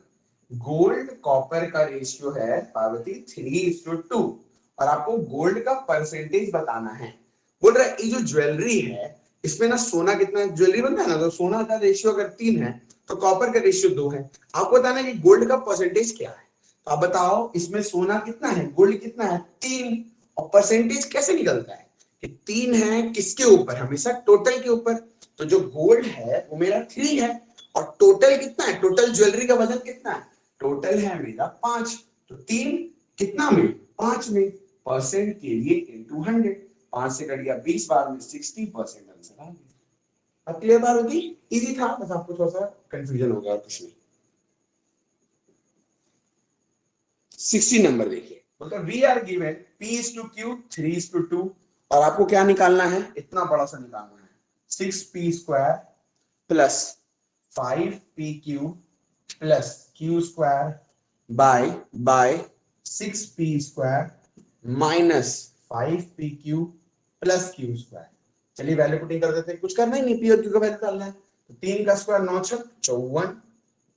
गोल्ड कॉपर का रेशियो है पार्वती 3:2 और आपको गोल्ड का परसेंटेज बताना है। बोल रहा है ये जो ज्वेलरी है इसमें ना सोना कितना ज्वेलरी बनता है ना, तो सोना का रेशियो अगर 3 है तो कॉपर का रेशियो 2 है। आपको बताना है कि गोल्ड का परसेंटेज क्या है। तो आप बताओ इसमें सोना कितना है, गोल्ड कितना है 3, और परसेंटेज कैसे निकलता है कि 3 है किसके ऊपर, हमेशा टोटल के ऊपर। तो जो गोल्ड है वो मेरा 3 है और टोटल कितना है, टोटल ज्वेलरी का वजन कितना है, टोटल है मेरा 5। तो 3 कितना में 5 में, परसेंट के लिए इंटू 100, 5 से कट गया 20 बार में, 60% आंसर आ गया। अब क्लियर बात होगी, इजी था, बस आपको थोड़ा सा कंफ्यूजन हो गया और कुछ नहीं। 60 नंबर देखिए, मतलब वी आर गिवन P/Q 3:2 और आपको क्या निकालना है, इतना बड़ा सा निकालना है 6P² plus 5PQ plus Q² by 6P² minus 5PQ plus Q²। चलिए वैल्यू पुटिंग कर देते हैं, कुछ करना ही नहीं, P और Q का वैल्यू डालना है। तो 3 का स्क्वायर 9 × 54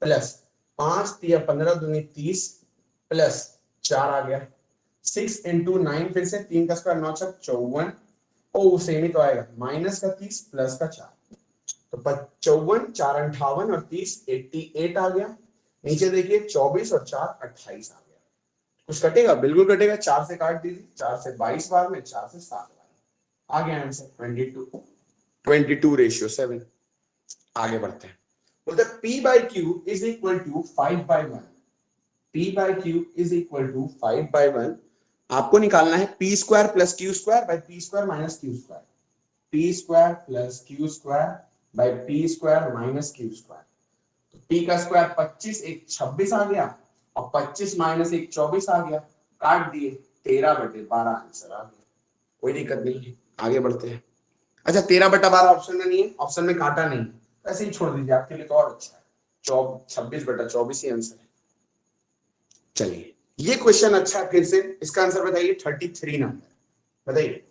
प्लस 5 × 15 × 2 = 30 प्लस 4 आ गया, 6 × 9 फिर से 3 का स्क्वायर 9 × 54, ओ सेम ही तो आएगा, माइनस का 30 प्लस का 4, तो 54 4 58 और 30 88 आ गया। नीचे देखिए 24 और 4 28 आ गया। कुछ कटेगा, बिल्कुल कटेगा, 4 से काट दीजिए, 4 से 22 बार में, 4 से 7 बार में, आ गया आंसर 22:7। आगे बढ़ते हैं, बोलते P/Q is equal to 5/1। P/Q is equal to 5/1। आपको निकालना है P² plus Q² by P² minus Q²। P² plus Q² by P² minus Q²। तो P का स्क्वायर 25, एक 26 आ गया, और 25 माइनस 1 24 आ गया, काट दिए 13/12 आंसर आ गया। कोई दिक्कत नहीं है, आगे बढ़ते हैं। अच्छा 13/12 ऑप्शन में नहीं है, ऑप्शन में काटा नहीं, ऐसे ही छोड़ दीजिए, आपके लिए तो और अच्छा है, 26/24 ही आंसर है। चलिए ये क्वेश्चन अच्छा है, फिर से इसका आंसर बताइए 33 नंबर बताइए।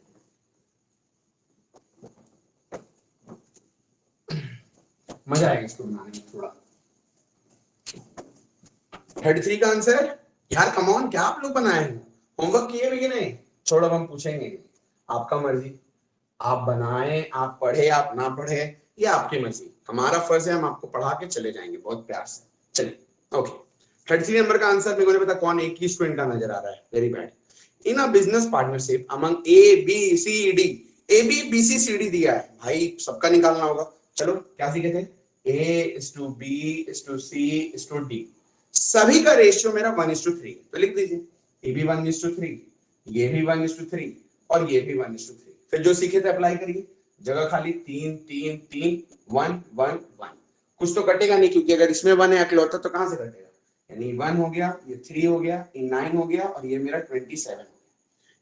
मजा आएगा इसको बनाने में थोड़ा। 33 का आंसर यार, कम ऑन, क्या आप लोग बनाए हैं, होमवर्क किए भी कि नहीं, छोड़ो हम पूछेंगे, आपका मर्जी, आप बनाए, आप पढ़े, आप ना पढ़े, ये आपकी मर्जी, हमारा फर्ज है हम आपको पढ़ा के चले जाएंगे बहुत प्यार से। चलिए ओके, 33 नंबर का आंसर मेरे को नहीं पता कौन एक ही स्टूडेंट का नजर आ रहा है, very bad. In a business partnership among A B C D, A B B C C D दिया है भाई, सबका निकालना होगा। चलो क्या सीखे थे, A:B:C:D, सभी का रेशियो मेरा 1:3, तो लिख दीजिए ए भी 1:3, ये भी 1:3 और ये भी 1:3। फिर जो सीखे थे अप्लाई करिए, जगह खाली 3 3 3 1 1 1। कुछ तो कटेगा नहीं, क्योंकि अगर इसमें 1 है अकेलौता तो कहां से कटेगा, यानी 1 हो गया, ये 3 हो गया, ये 9 हो गया और ये मेरा 27 हो गया।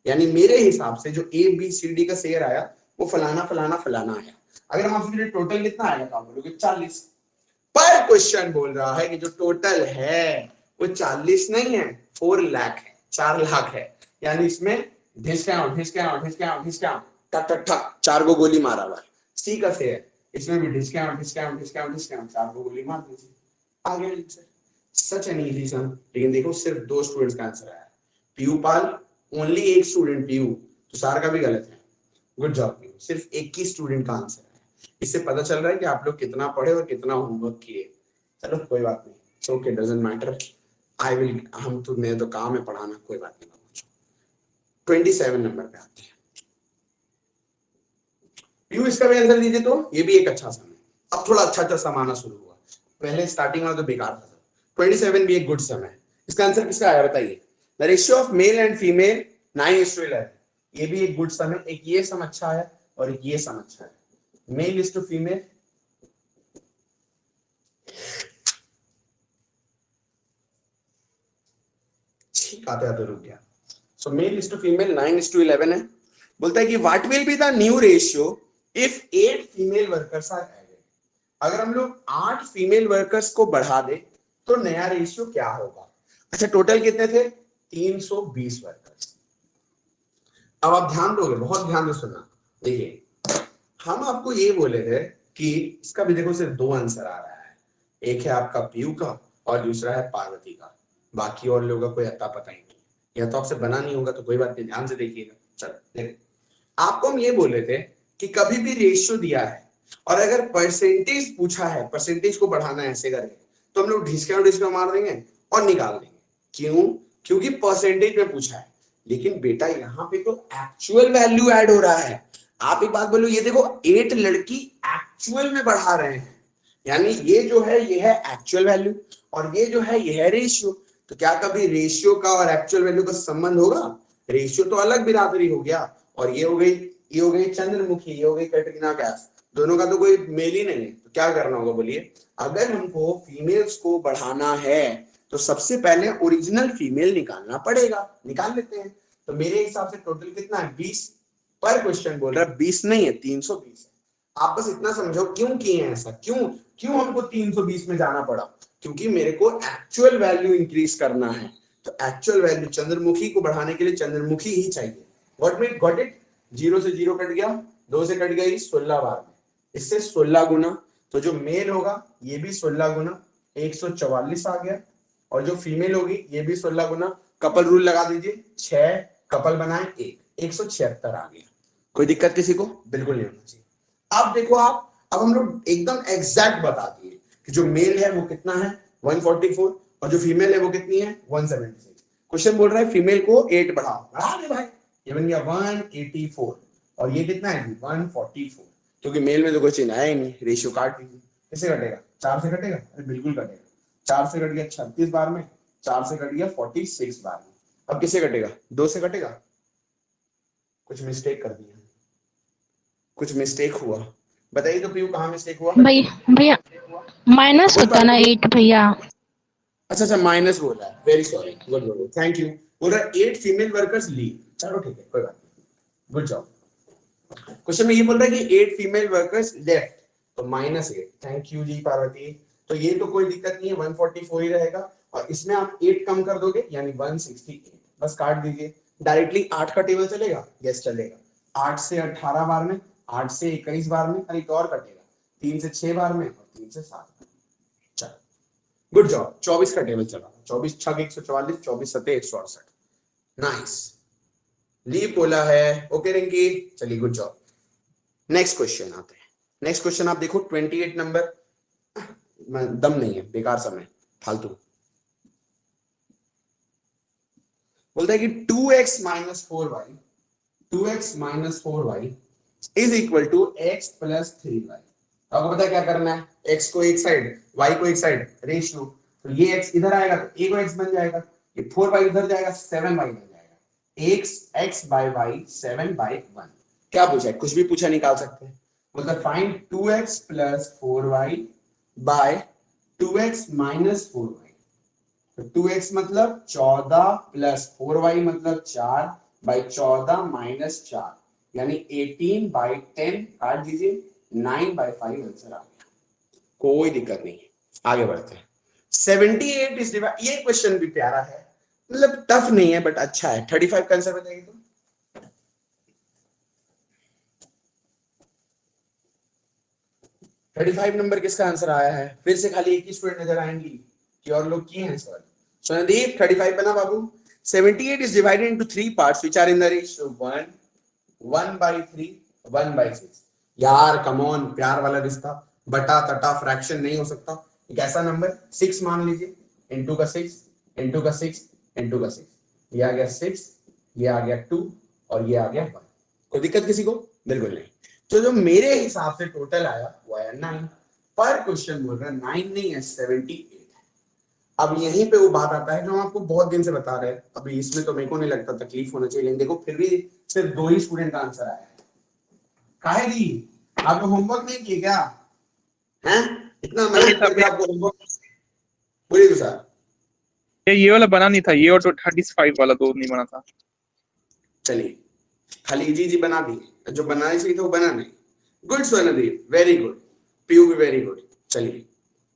यानी मेरे हिसाब से जो ए बी सी डी का शेयर आया वो फलाना फलाना फलाना आया। अगर हम आपसे टोटल कितना आएगा तो आप बोलोगे 40, पर क्वेश्चन बोल रहा है कि जो टोटल है वो 40 नहीं है, 4 लाख है, 4 लाख है। यानी इसमें डिस्काउंट डिस्काउंट डिस्काउंट डिस्काउंट टक टक टक 4 को गोली मारा हुआ है। सी का शेयर, इसमें भी डिस्काउंट डिस्काउंट डिस्काउंट डिस्काउंट 4 को गोली मार दीजिए, आ गया आंसर। सच एन इजी सम। लेकिन देखो सिर्फ 2 स्टूडेंट्स का आंसर आया, पीयूपाल ओनली एक स्टूडेंट पीयू, तो सार का भी गलत है। गुड जॉब पीयू, सिर्फ एक ही स्टूडेंट का आंसर है। इससे पता चल रहा है कि आप लोग कितना पढ़े और कितना होमवर्क किए। चलो कोई बात नहीं, okay, doesn't matter, I will, हम तो, मेरा तो काम है पढ़ाना, कोई बात नहीं। 27 नंबर पे आते हैं, पीयू इसका भी आंसर दीजिए। तो ये भी एक अच्छा सम है, अब थोड़ा अच्छा अच्छा सम आना शुरू हुआ, पहले स्टार्टिंग वाला तो बेकार था। 27 भी एक गुड सम है। इसका आंसर किसका आया बताइए, the ratio of male and female 9:11। ये भी एक गुड सम है। एक ये सम अच्छा है और एक ये सम अच्छा है, मेल इज टू फीमेल, आते आते रुक गया। So male is to female 9:11 है। बोलता है कि what will be the new ratio if 8 female workers are added. अगर हम लोग 8 फीमेल वर्कर्स को बढ़ा दे तो नया रेशियो क्या होगा। अच्छा, टोटल कितने थे, 320 वर्कर्स। अब आप ध्यान दोगे, बहुत ध्यान से सुनना। देखिए, हम आपको ये बोले थे कि इसका भी देखो सिर्फ 2 आंसर आ रहा है, एक है आपका पीयू का और दूसरा है पार्वती का, बाकी और लोगों का कोई अता पता ही नहीं। या तो आपसे बना नहीं होगा तो कोई बात नहीं, ध्यान से देखिएगा। चलो देखो, आपको हम ये बोले थे कि कभी भी रेशियो दिया है और अगर परसेंटेज पूछा है, परसेंटेज को बढ़ाना है ऐसे करके, तो हम लोग डिस्काउंट डिस्काउंट मार देंगे और निकाल देंगे। क्यों, क्योंकि परसेंटेज में पूछा है। लेकिन बेटा यहाँ पे तो एक्चुअल वैल्यू ऐड हो रहा है। आप एक बात बोलो, ये देखो 8 लड़की एक्चुअल में बढ़ा रहे हैं, यानी ये जो है ये है एक्चुअल वैल्यू और ये जो है ये है रेशियो। तो क्या कभी रेशियो का और एक्चुअल वैल्यू का संबंध होगा, रेशियो तो अलग बिरादरी हो गया, और ये हो गई, ये हो गई चंद्रमुखी, ये हो गई कैटरीना कैफ, दोनों का तो कोई मेल ही नहीं है। तो क्या करना होगा बोलिए, अगर हमको फीमेल्स को बढ़ाना है तो सबसे पहले ओरिजिनल फीमेल निकालना पड़ेगा, निकाल लेते हैं। तो मेरे हिसाब से टोटल कितना है, 20, पर क्वेश्चन बोल रहा है 20 नहीं है, 320 है। आप बस इतना समझो क्यों किए हैं ऐसा, क्यों क्यों हमको 320 में जाना पड़ा, क्योंकि मेरे को एक्चुअल वैल्यू इंक्रीज करना है। तो एक्चुअल वैल्यू चंद्रमुखी को बढ़ाने के लिए चंद्रमुखी ही चाहिए। व्हाट मीन गॉट इट, 0 से 0 कट गया, 2 से कट गई 16 बार में, इससे 16 गुना। तो जो मेल होगा ये भी 16 गुना 144 आ गया, और जो फीमेल होगी ये भी 16 गुना, कपल रूल लगा दीजिए, 6 कपल बनाए 176 आ गया। कोई दिक्कत किसी को, बिल्कुल नहीं होना चाहिए। अब देखो आप, अब हम लोग एकदम एग्जैक्ट बता दिए कि जो मेल है वो कितना है 144 और जो फीमेल है वो कितनी है 176। क्वेश्चन बोल रहा है फीमेल को 8 बढ़ाओ, बढ़ा दे भाई, ये बन गया 184 और ये कितना है 144, क्योंकि मेल में तो कोई चिन्ह आया ही नहीं, रेशियो काट दीजिए। किससे कटेगा, 4 से कटेगा, अरे बिल्कुल कटेगा। 4 से कट गया 36 बार में, 4 से कट गया 46 बार में। अब किससे कटेगा, 2 से कटेगा, कुछ मिस्टेक कर दिया, कुछ मिस्टेक हुआ, बताइए तो पीयू कहाँ मिस्टेक हुआ भैया भैया माइनस बोल पा होता रहे ना हो? 8 भैया। अच्छा अच्छा, माइनस बोल रहा है, very sorry, good good, thank you. बोल रहा है 8 फीमेल वर्कर्स लीव, चलो ठीक है कोई बात नहीं, गुड जॉब। क्वेश्चन में ये बोल रहा है कि 8 फीमेल वर्कर्स लेफ्ट, तो -8, थैंक यू जी पार्वती। तो ये तो कोई दिक्कत नहीं है, 144 ही रहेगा, और इसमें आप 8 कम कर दोगे यानी 168, बस काट दीजिए। डायरेक्टली 8 का टेबल चलेगा, यस चलेगा। 8 से 18 बार में, 8 से 21 बार में, और एक और कटेगा 3 से 6 बार में और 3 से 7 बार। चलो गुड जॉब। 24 का टेबल चला, 24 छक 144, 24 सते 168, नाइस। लीव बोला है, ओके रिंकी, चलिए गुड जॉब। नेक्स्ट क्वेश्चन आते हैं। नेक्स्ट क्वेश्चन आप देखो 28 नंबर, दम नहीं है, बेकार समय, फालतू। बोलता है कि 2x minus 4y 2x minus 4y is equal to x plus 3y। आपको पता है क्या करना है, x को एक साइड y को एक साइड, रेशियो, तो ये x इधर आएगा तो a को x बन जाएगा, ये 4y इधर जाएगा 7y बन जाएगा, x बाय y 7/1। क्या पूछा है, कुछ भी पूछा निकाल सकते हैं। मतलब find 2x plus 4y bye 2x minus 4y। तो 2x मतलब 14 प्लस 4y मतलब 4 बाई 14 माइनस 4 यानी 18/10 काट दीजिए, 9/5 आंसर आ गया। कोई दिक्कत नहीं है, आगे बढ़ते हैं। 78 इज डिवाइड, ये क्वेश्चन भी प्यारा है, मतलब टफ नहीं है बट अच्छा है। 35 का आंसर बताइए तो। 35 नंबर किसका आंसर आया है? फिर से खाली एक ही स्टूडेंट नजर आएंगी कि और लोग किए हैं सवाल। Swandeep 35 बना बाबू। 78 is divided into 3 parts which are in the ratio 1, 1/3, 1/6। यार कम ऑन, प्यार वाला रिश्ता, बटा तटा फ्रैक्शन नहीं हो सकता। एक ऐसा नंबर 6 मान लीजिए, इंटू का 6 इंटू का 6 इंटू का 6, ये आ गया 6, ये आ गया 2 और ये आ गया 1। कोई दिक्कत किसी को? बिल्कुल नहीं। तो जो मेरे हिसाब से टोटल आया वो आया 9। पर क्वेश्चन बोल रहा है 9 नहीं है, 78। अब यहीं पे वो बात आता है जो हम आपको बहुत दिन से बता रहे हैं, अभी इसमें तो मेरे को नहीं लगता तकलीफ होना चाहिए, लेकिन देखो फिर भी सिर्फ 2 ही स्टूडेंट का आंसर आया है। काहे जी, आपको होमवर्क नहीं किए क्या? हैं? इतना मेहनत करके आपको होमवर्क, बोलिए तो सर। ये वाला बना नहीं था, ये और तो 35 वाला दो नहीं बना था। चलिए, खाली इजी इजी बना दिए, जो बनाने चाहिए था वो बना नहीं। Good Swarndeep, very good. Piyu भी वेरी गुड। चलिए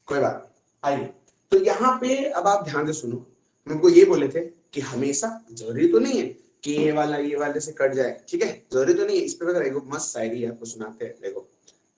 कोई बात नहीं, आइए। तो यहाँ पे अब आप ध्यान से सुनो, हमको ये बोले थे कि हमेशा जरूरी तो नहीं है कि ये वाले से कट जाए, ठीक है, जरूरी तो नहीं है। इस पे देखो मस्त शायरी है, आपको सुनाते हैं, देखो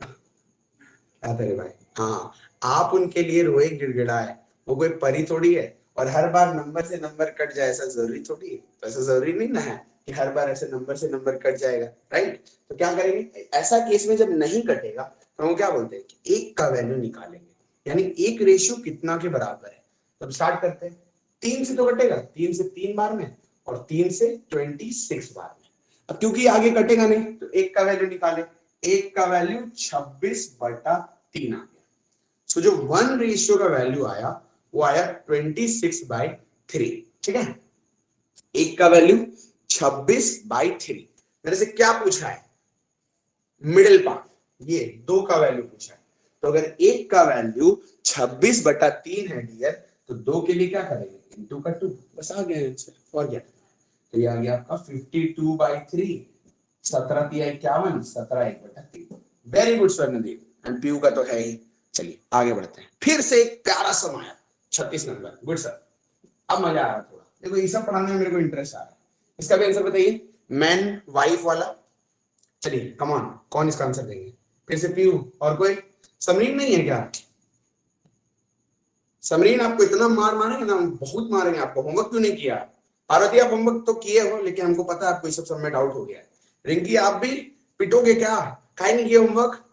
क्या करे भाई। हाँ, आप उनके लिए रोए गिड़गिड़ाए, वो कोई परी थोड़ी है, और हर बार नंबर से नंबर कट जाए ऐसा जरूरी थोड़ी है। तो ऐसा जरूरी नहीं ना है कि हर बार ऐसे नंबर से नंबर कट जाएगा, राइट। तो क्या करेंगे ऐसा केस में, जब नहीं कटेगा तो हम क्या बोलते हैं कि एक का वैल्यू निकालेंगे, यानी एक रेशियो कितना के बराबर है। तो स्टार्ट करते हैं। 3 से तो कटेगा, 3 से 3 बार में, और 3 से 26 बार में। अब क्योंकि आगे कटेगा नहीं तो एक का वैल्यू निकाले, एक का वैल्यू 26/3 आ गया। तो जो 1 रेशियो का वैल्यू आया वो आया 26/3, ठीक है। एक का वैल्यू 26/3। मेरे से क्या पूछा है? मिडिल पार्ट, ये 2 का वैल्यू पूछा है। तो अगर एक का वैल्यू 26/3 है डियर, तो 2 के लिए क्या करेंगे, इंटू का 2, बस आ गया आंसर। और क्या, तो ये आ गया आपका 52/3, 17 तिया 51, 17/1/3। Very good Swarndeep, and PU का तो है ही। चलिए आगे बढ़ते हैं। फिर से एक प्यारा समय 36 नंबर। गुड सर, अब मजा आ रहा थोड़ा। देखो ये सब पढ़ाने में मेरे को इंटरेस्ट आ रहा है। इसका भी आंसर बताइए, मैन वाइफ वाला। चलिए कम ऑन, कौन इसका आंसर देंगे? फिर से पीयू, और कोई? समरीन नहीं है क्या? समरीन आपको इतना मार मारेंगे ना, बहुत मारेंगे आपको। होमवर्क क्यों नहीं किया? पार्वती आप होमवर्क तो किए हो, लेकिन हमको पता है आपको इस सब में डाउट हो गया है। रिंकी आप भी पिटोगे क्या? काहे नहीं किया होमवर्क?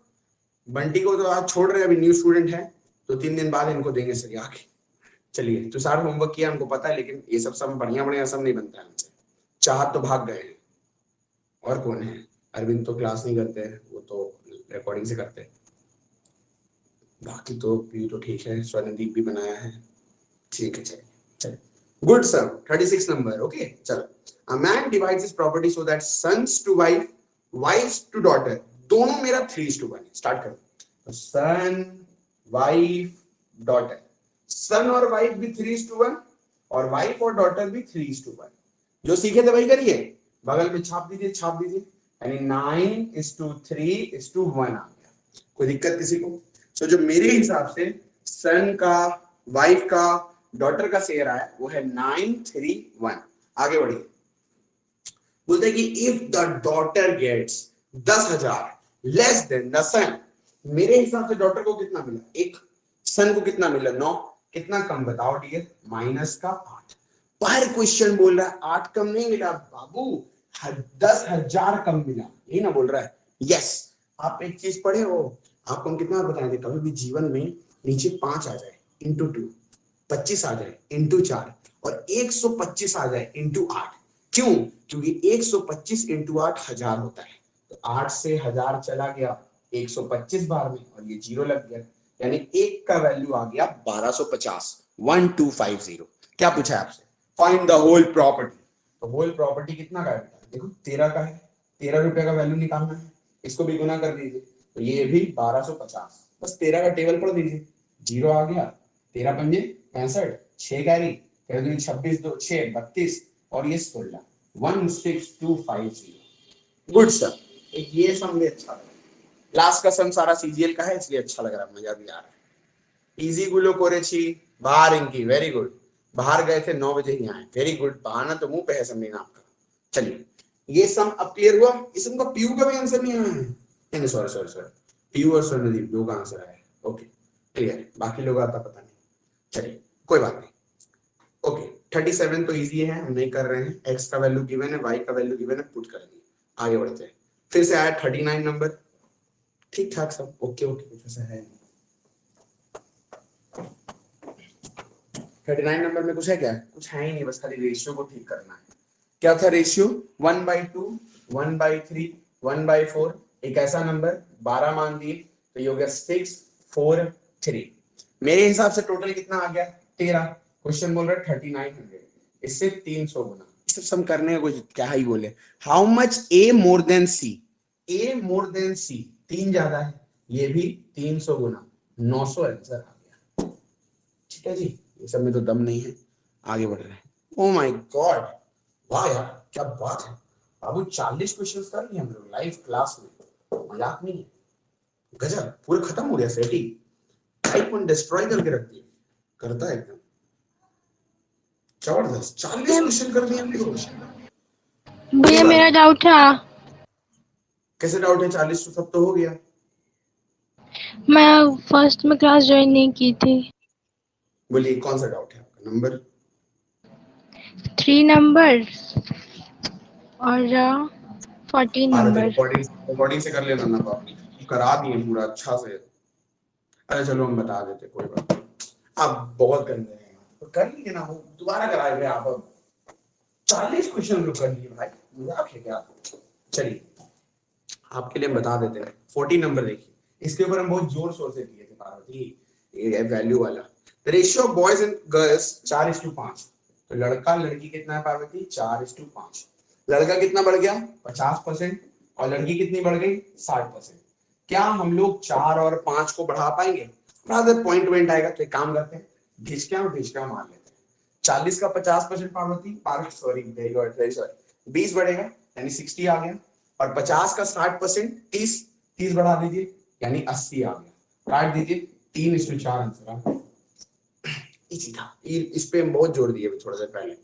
बंटी को तो आप छोड़ रहे हैं, अभी न्यू स्टूडेंट है, तो 3 दिन बाद इनको देंगे सर आके। चलिए, तो सारा होमवर्क किया हमको पता है, लेकिन ये सब बढ़िया बढ़िया सब नहीं बनता है हमसे। चाहत तो भाग गए हैं, और कौन है? अरविंद तो क्लास नहीं करते हैं, वो तो रिकॉर्डिंग से करते हैं। बाकी तो भी तो ठीक है, स्वर्णदीप भी बनाया है, ठीक है। चलिए, गुड सर। 36 number, okay. चलो, a man divides his property so that sons to wife, wife's to daughter, दोनों मेरा 3:1। स्टार्ट करो। सन, वाइफ, डॉटर। सन और वाइफ भी 3:1, और वाइफ और डॉटर भी 3:1। जो सीखे थे वही करिए, बगल में छाप दीजिए, छाप दीजिए, यानी 9:3:1 आ गया। कोई दिक्कत किसी को? तो जो मेरे हिसाब से सन का, वाइफ का, डॉटर का शेयर आया वो है 9:3:1। आगे बढ़िए। बोलते हैं कि if the daughter gets 10,000 less than the son. मेरे हिसाब से डॉटर को कितना मिला? 1। सन को कितना मिला? 9। कितना कम बताओ डियर? -8। पर क्वेश्चन बोल रहा है 8 कम नहीं मिला बाबू, 10,000 कम मिला, यही ना बोल रहा है? यस। आप एक चीज पढ़े हो, आपको हम कितना बताएंगे, कभी भी जीवन में नीचे 5 आ जाए इंटू 2, 25 आ जाए इंटू 4 और 125 आ जाए इंटू 8। क्यों? क्योंकि 125 इंटू 8 1000 होता है। तो 8 से 1000 चला गया 125 बार में और ये 0 लग गया, यानी एक का वैल्यू आ गया 1250, 1250। क्या पूछा है आपसे? Find the whole property. तो होल प्रॉपर्टी कितना का है? देखो 13 का है, 13 रुपए का वैल्यू निकालना है, इसको भी गुना कर दीजिए, तो ये भी 1250। बस 13 का टेबल पढ़ दीजिए, 0 आ गया, 13 पंजे 65, 6 कैरी, 26 2 6 32 और ये 16, 16250। गुड सर, एक ये सम भी अच्छा लगा। लास्ट का सम सारा सीजीएल का है इसलिए अच्छा लग रहा है, मजा भी आ रहा है। इजी गुलो कोरेची बाहर इनकी, वेरी गुड। बाहर गए थे 9 बजे ही आए, वेरी गुड। बहाना तो मुंह पे है समझना आपका। चलिए ये सम अब क्लियर हुआ। इस सम का पीयू का भी आंसर नहीं आया है, नहीं सॉरी सॉरी सॉरी, पीयू और स्वर्णदीप दो का आंसर आया। ओके क्लियर, बाकी लोग आता पता नहीं। चलिए कोई बात नहीं। ओके 37 तो इजी है, हम नहीं कर रहे हैं। एक्स का वैल्यू गिवन है, वाई का वैल्यू गिवन है, पुट कर दिए, आगे बढ़ते हैं। फिर से आया 39 नंबर, ठीक ठाक सब, ओके ओके, कुछ ऐसा है 39 नंबर में कुछ है क्या? कुछ है ही नहीं, बस खाली रेशियो को ठीक करना है। क्या था रेशियो? 1/2, 1/3, 1/4। एक ऐसा नंबर 12 मान दिए तो ये हो गया 6 4 3। मेरे हिसाब से टोटल कितना आ गया? 13। क्वेश्चन बोल रहा है 3900, इससे 300 गुना। सिर्फ सम करने का कुछ क्या ही बोले। How much A more than C? A more than C, 3 ज्यादा है, ये भी 300 गुना, 900 आंसर आ गया। ठीक है जी, ये सब में तो दम नहीं है, आगे बढ़ रहे हैं। ओ माय गॉड, वाह यार क्या बात है बाबू, 40 क्वेश्चंस कर लिए हम लोग लाइव क्लास में, मजाक नहीं है। गजब, पूरा खत्म हो गया सेटिंग, टाइप 1 डिस्ट्रॉय करके रख दिया, करता है एकदम जबरदस्त। 40 क्वेश्चन कर दिए हम लोग। भैया मेरा डाउट था, कैसे डाउट है? 40 तो सब तो हो गया। मैं फर्स्ट में क्लास ज्वाइन नहीं की थी। बोलिए कौन सा डाउट है आपका? नंबर 3 नंबर और 14 पार्वती, नंबर। रिकॉर्डिंग से कर लेना ना बाबू, करा दिए पूरा अच्छा से। अरे चलो हम बता देते, कोई बात नहीं। आप बहुत गंदे हैं, तो कर लिए ना, वो दोबारा कराएंगे आप। अब 40 क्वेश्चन लोग कर लिए भाई, मजाक है क्या? चलिए आपके लिए हम बता देते हैं। 14 नंबर देखिए, इसके ऊपर हम बहुत जोर शोर से किए थे पार्वती, ये वैल्यू वाला। Ratio of boys and girls 4:5। तो लड़का लड़की कितना है पार्वती? 4:5। लड़का कितना बढ़ गया? 50%, और लड़की कितनी बढ़ गई? 60%। क्या हम लोग 4 और 5 को बढ़ा पाएंगे? पॉइंट पॉइंट आएगा, तो एक काम करते हैं, ढिचका मार लेते हैं। 40 का 50% Parvati, sorry very good, very sorry, 20 बढ़ेगा यानी 60 आ गया, और 50 का 60% 30, 30 बढ़ा दीजिए यानी 80 आ गया। काट दीजिए, 3:4 आंसर आ गया। इसी था, इस पे हम बहुत जोर दिए थोड़ा सा पहले।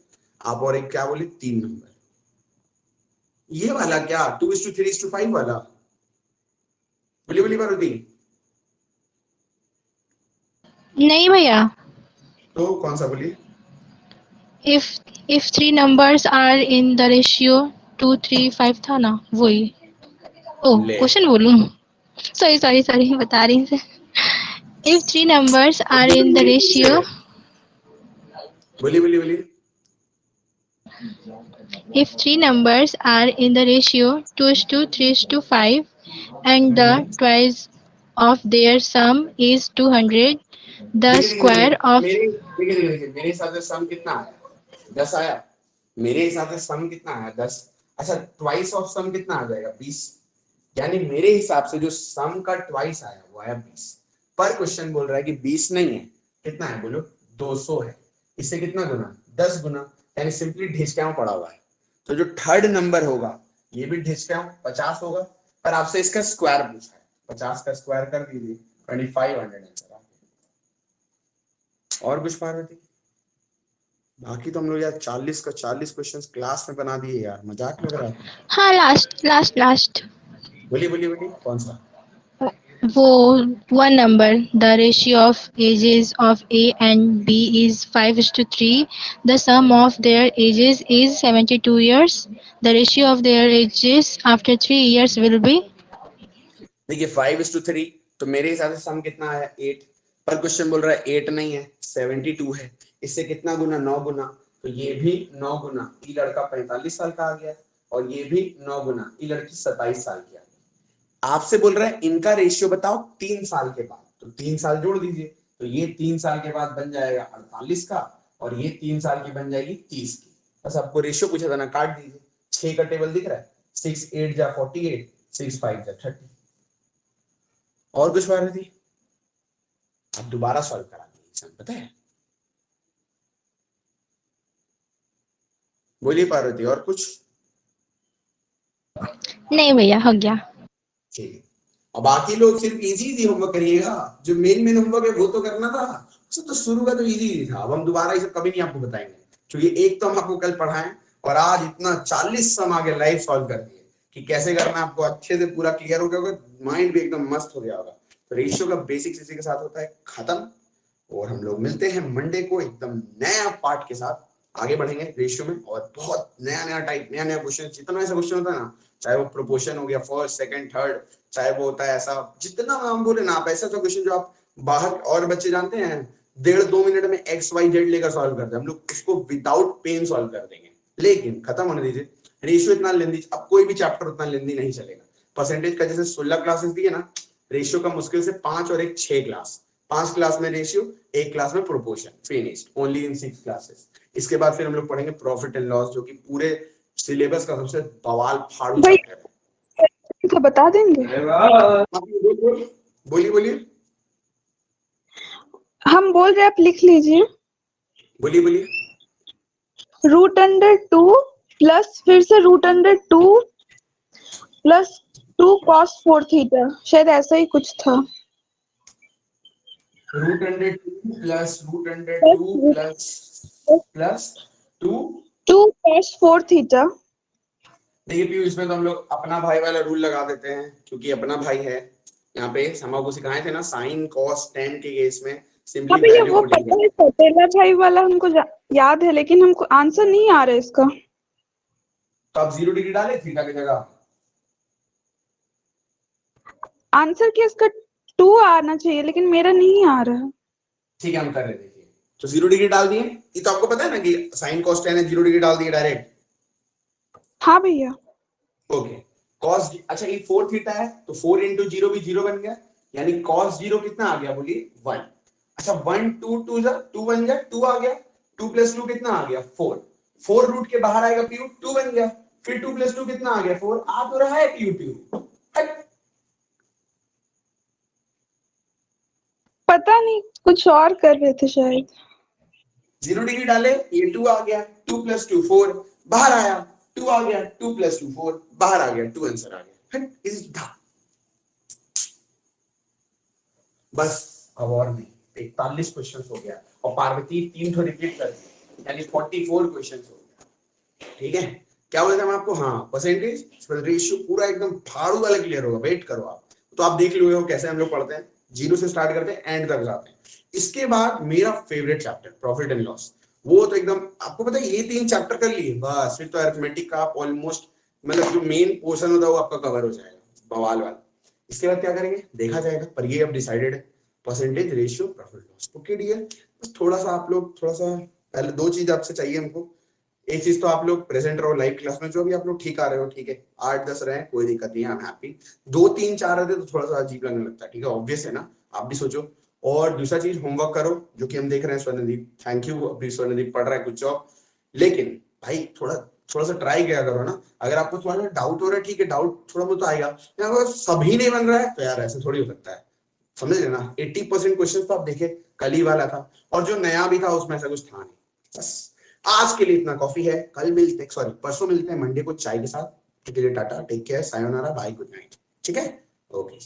आप और एक क्या बोले? 3 नंबर, ये वाला क्या 2:3:5 वाला? बोली बोली पार्वती। नहीं भैया, तो कौन सा बोली? if 3 numbers are in the ratio 2 3 5 था ना, वही। ओ ले क्वेश्चन बोलूं? सॉरी सॉरी सॉरी, बता रही हूँ। if 3 numbers are in the ratio बोली बोली बोली। if 3 numbers are in the ratio 2:3:5 and the twice of their sum is 200, the देखिए देखिए square of मेरे हिसाब से सम कितना आया? 10 आया। मेरे हिसाब से सम कितना आया? 10। अच्छा ट्वाइस ऑफ सम कितना आ जाएगा? 20। यानी मेरे हिसाब से जो सम का ट्वाइस आया वो आया 20। पर क्वेश्चन बोल रहा है कि 20 नहीं है, कितना है बोलो? 200 है। इससे कितना गुना? 10 गुना, यानी सिंपली ढिचकाऊ पड़ा हुआ है। तो जो थर्ड नंबर होगा ये भी ढिचकाऊ 50 होगा, पर आपसे इसका स्क्वायर पूछा है। 50 का स्क्वायर कर दीजिए, 2500 आंसर आ गया। और कुछ पार्वती? बाकी तो हम लोग यार 40 का 40 क्वेश्चंस क्लास में बना दिए यार, मजाक लग रहा है। हाँ, लास्ट बोलिए बोलिए बोलिए, कौन सा? वो 1 number, the ratio of ages of A and B is 5:3, the sum of their ages is 72 years, the ratio of their ages after 3 years will be। देखिए 5:3, तो मेरे हिसाब से सम कितना आया? 8। पर क्वेश्चन बोल रहा है 8 नहीं है 72 है, इससे कितना गुना, 9 गुना, तो ये भी 9 गुना, ये लड़का 45 साल का आ गया और ये भी 9 गुना, ये लड़की 27 साल की आ गई। आपसे बोल रहा है इनका रेशियो बताओ 3 साल के बाद, तो 3 साल जोड़ दीजिए, तो ये 3 साल के बाद बन जाएगा 48 का और ये 3 साल की बन जाएगी 30 की। बस आपको रेशियो पूछा था ना, काट दीजिए। 6 का टेबल दिख रहा है, 6 8 जा 48, 6 5 जा 30। और कुछ बात थी? आप दोबारा सॉल्व करा दीजिए, पता है? बोलिए पार्वती, और कुछ? नहीं भैया, हो गया। ठीक है, और बाकी लोग सिर्फ इजी होमवर्क करिएगा, जो मेन होमवर्क है वो तो करना था। तो शुरू का तो इजी था, अब हम दोबारा ये सब कभी नहीं आपको बताएंगे, क्योंकि एक तो हम आपको कल पढ़ाएं और आज इतना 40 सम आगे लाइव सॉल्व कर दिए कि कैसे करना आपको अच्छे से पूरा क्लियर हो गया होगा, माइंड भी एकदम मस्त हो गया होगा। तो रेशियो का बेसिक्स इसी के साथ होता है खत्म, और हम लोग मिलते हैं मंडे को एकदम नया पार्ट के साथ, आगे बढ़ेंगे रेशियो में, और बहुत नया नया टाइप, नया नया क्वेश्चन, जितना ऐसा क्वेश्चन होता है ना, चाहे वो प्रोपोर्शन हो गया, फर्स्ट सेकंड थर्ड, चाहे वो होता है ऐसा, जितना हम बोले ना, आप ऐसा तो क्वेश्चन जो आप बाहर और बच्चे जानते हैं 1.5-2 मिनट में XYZ लेकर सॉल्व करते हैं, हम लोग उसको विदाउट पेन सॉल्व कर देंगे। लेकिन खत्म होने दीजिए, रेशियो इतना लेंदी, अब कोई भी चैप्टर उतना लेंदी नहीं चलेगा। परसेंटेज का जैसे 16 क्लासेस दिए ना, रेशियो का मुश्किल से 5 और 1 6 क्लास, 5 क्लास में रेशियो, 1 क्लास में proportion, finished only in 6 classes. इसके बाद फिर हम लोग पढ़ेंगे प्रॉफिट एंड लॉस, जो कि पूरे सिलेबस का सबसे बवाल फाड़ू चैप्टर है। तो बता देंगे? बोलिए बोलिए हम बोल रहे, आप लिख लीजिए। बोलिए बोलिए। √2 प्लस फिर से √2 प्लस 2 cos 4 थीटा, शायद ऐसा ही कुछ था। √2 प्लस √2 प्लस 2 cos 4 थीटा। देखिए पीयू, इसमें तो हम लोग अपना भाई वाला रूल लगा देते हैं, क्योंकि अपना भाई है। यहाँ पे हम आपको सिखाए थे ना साइन कॉस टेन के केस में सिंपली हाँ भैया, वैल्यू वो पुटिंग पता है, सौतेला भाई वाला हमको याद है, लेकिन हमको आंसर नहीं आ रहा है इसका। तो आप 0 डिग्री डाले थीटा की जगह, आंसर क्या इसका 2 आना चाहिए, लेकिन मेरा नहीं आ रहा है। ठीक है हम कर रहे हैं। देखिए तो 0 डिग्री डाल दिए, ये तो आपको पता है ना कि साइन कॉस टेन है, 0 डिग्री डाल दिए डायरेक्ट। हाँ भैया। ओके, कॉस, अच्छा ये 4 थीटा है तो 4 × 0 भी 0 बन गया, यानी कॉस 0 कितना आ गया बोलिए 1। अच्छा 1 2 2 जा 2 बन गया, 2 आ गया, 2 + 2 कितना आ गया 4, 4 रूट के बाहर आएगा पीयू 2 बन गया, फिर 2 + 2 कितना आ गया 4, आ तो रहा है पीयू। पता नहीं, कुछ और कर रहे थे शायद। 0 डिग्री डाले, ये 2 आ गया, 2 + 2 4 बाहर आया, 2 आ गया, 2 + 2 4 बाहर आ गया, 2 आंसर आ गया। बस अब और नहीं, 41 क्वेश्चन हो गया, और पार्वती 3 तो रिपीट कर दी, यानी 44 क्वेश्चन हो गया। ठीक है, क्या बोलते हैं हम आपको, हाँ परसेंटेज रेशियो पूरा एकदम फाड़ू वाला क्लियर होगा, वेट करो आप। तो आप देख लो कैसे हम लोग पढ़ते हैं, 0 से स्टार्ट करते हैं एंड तक जाते हैं। इसके बाद मेरा favourite chapter profit and loss, वो तो एकदम आपको पता है, ये 3 चैप्टर कर लिए बस, फिर तो अरिथमेटिक का आप ऑलमोस्ट, मतलब जो मेन पोर्शन होता है वो आपका कवर हो जाएगा, बवाल वाला। इसके बाद क्या करेंगे देखा जाएगा, पर ये अब डिसाइडेड है, percentage ratio profit loss. Okay dear, बस थोड़ा सा आप लोग थोड़ा सा पहले 2 चीज आपसे चाहिए हमको। एक चीज तो आप लोग प्रेजेंट रहो लाइव क्लास में, जो भी आप लोग ठीक आ रहे हो, ठीक है 8-10 रहे कोई दिक्कत नहीं है, आई एम हैप्पी। 2-3-4 रहते तो थोड़ा सा अजीब लगने लगता है, ठीक है ऑब्वियस है ना, आप भी सोचो। और दूसरा चीज होमवर्क करो, जो कि हम देख रहे हैं स्वर्णदीप, थैंक यू, अभी स्वर्णदीप पढ़ रहा है कुछ जॉब, लेकिन भाई थोड़ा सा ट्राई किया करो ना। अगर आपको थोड़ा डाउट हो रहा है, ठीक है डाउट थोड़ा बहुत आएगा, अगर सभी नहीं बन रहा है तो यार ऐसे थोड़ी हो सकता है, समझ लेना। 80% क्वेश्चन तो आप देखिए कल ही वाला था, और जो नया भी था उसमें ऐसा कुछ था नहीं। बस आज के लिए इतना कॉफी है, कल मिलते हैं, सॉरी परसों मिलते हैं मंडे को चाय के साथ। Tata, take care, sayonara, bye, good night. ठीक है, ओके।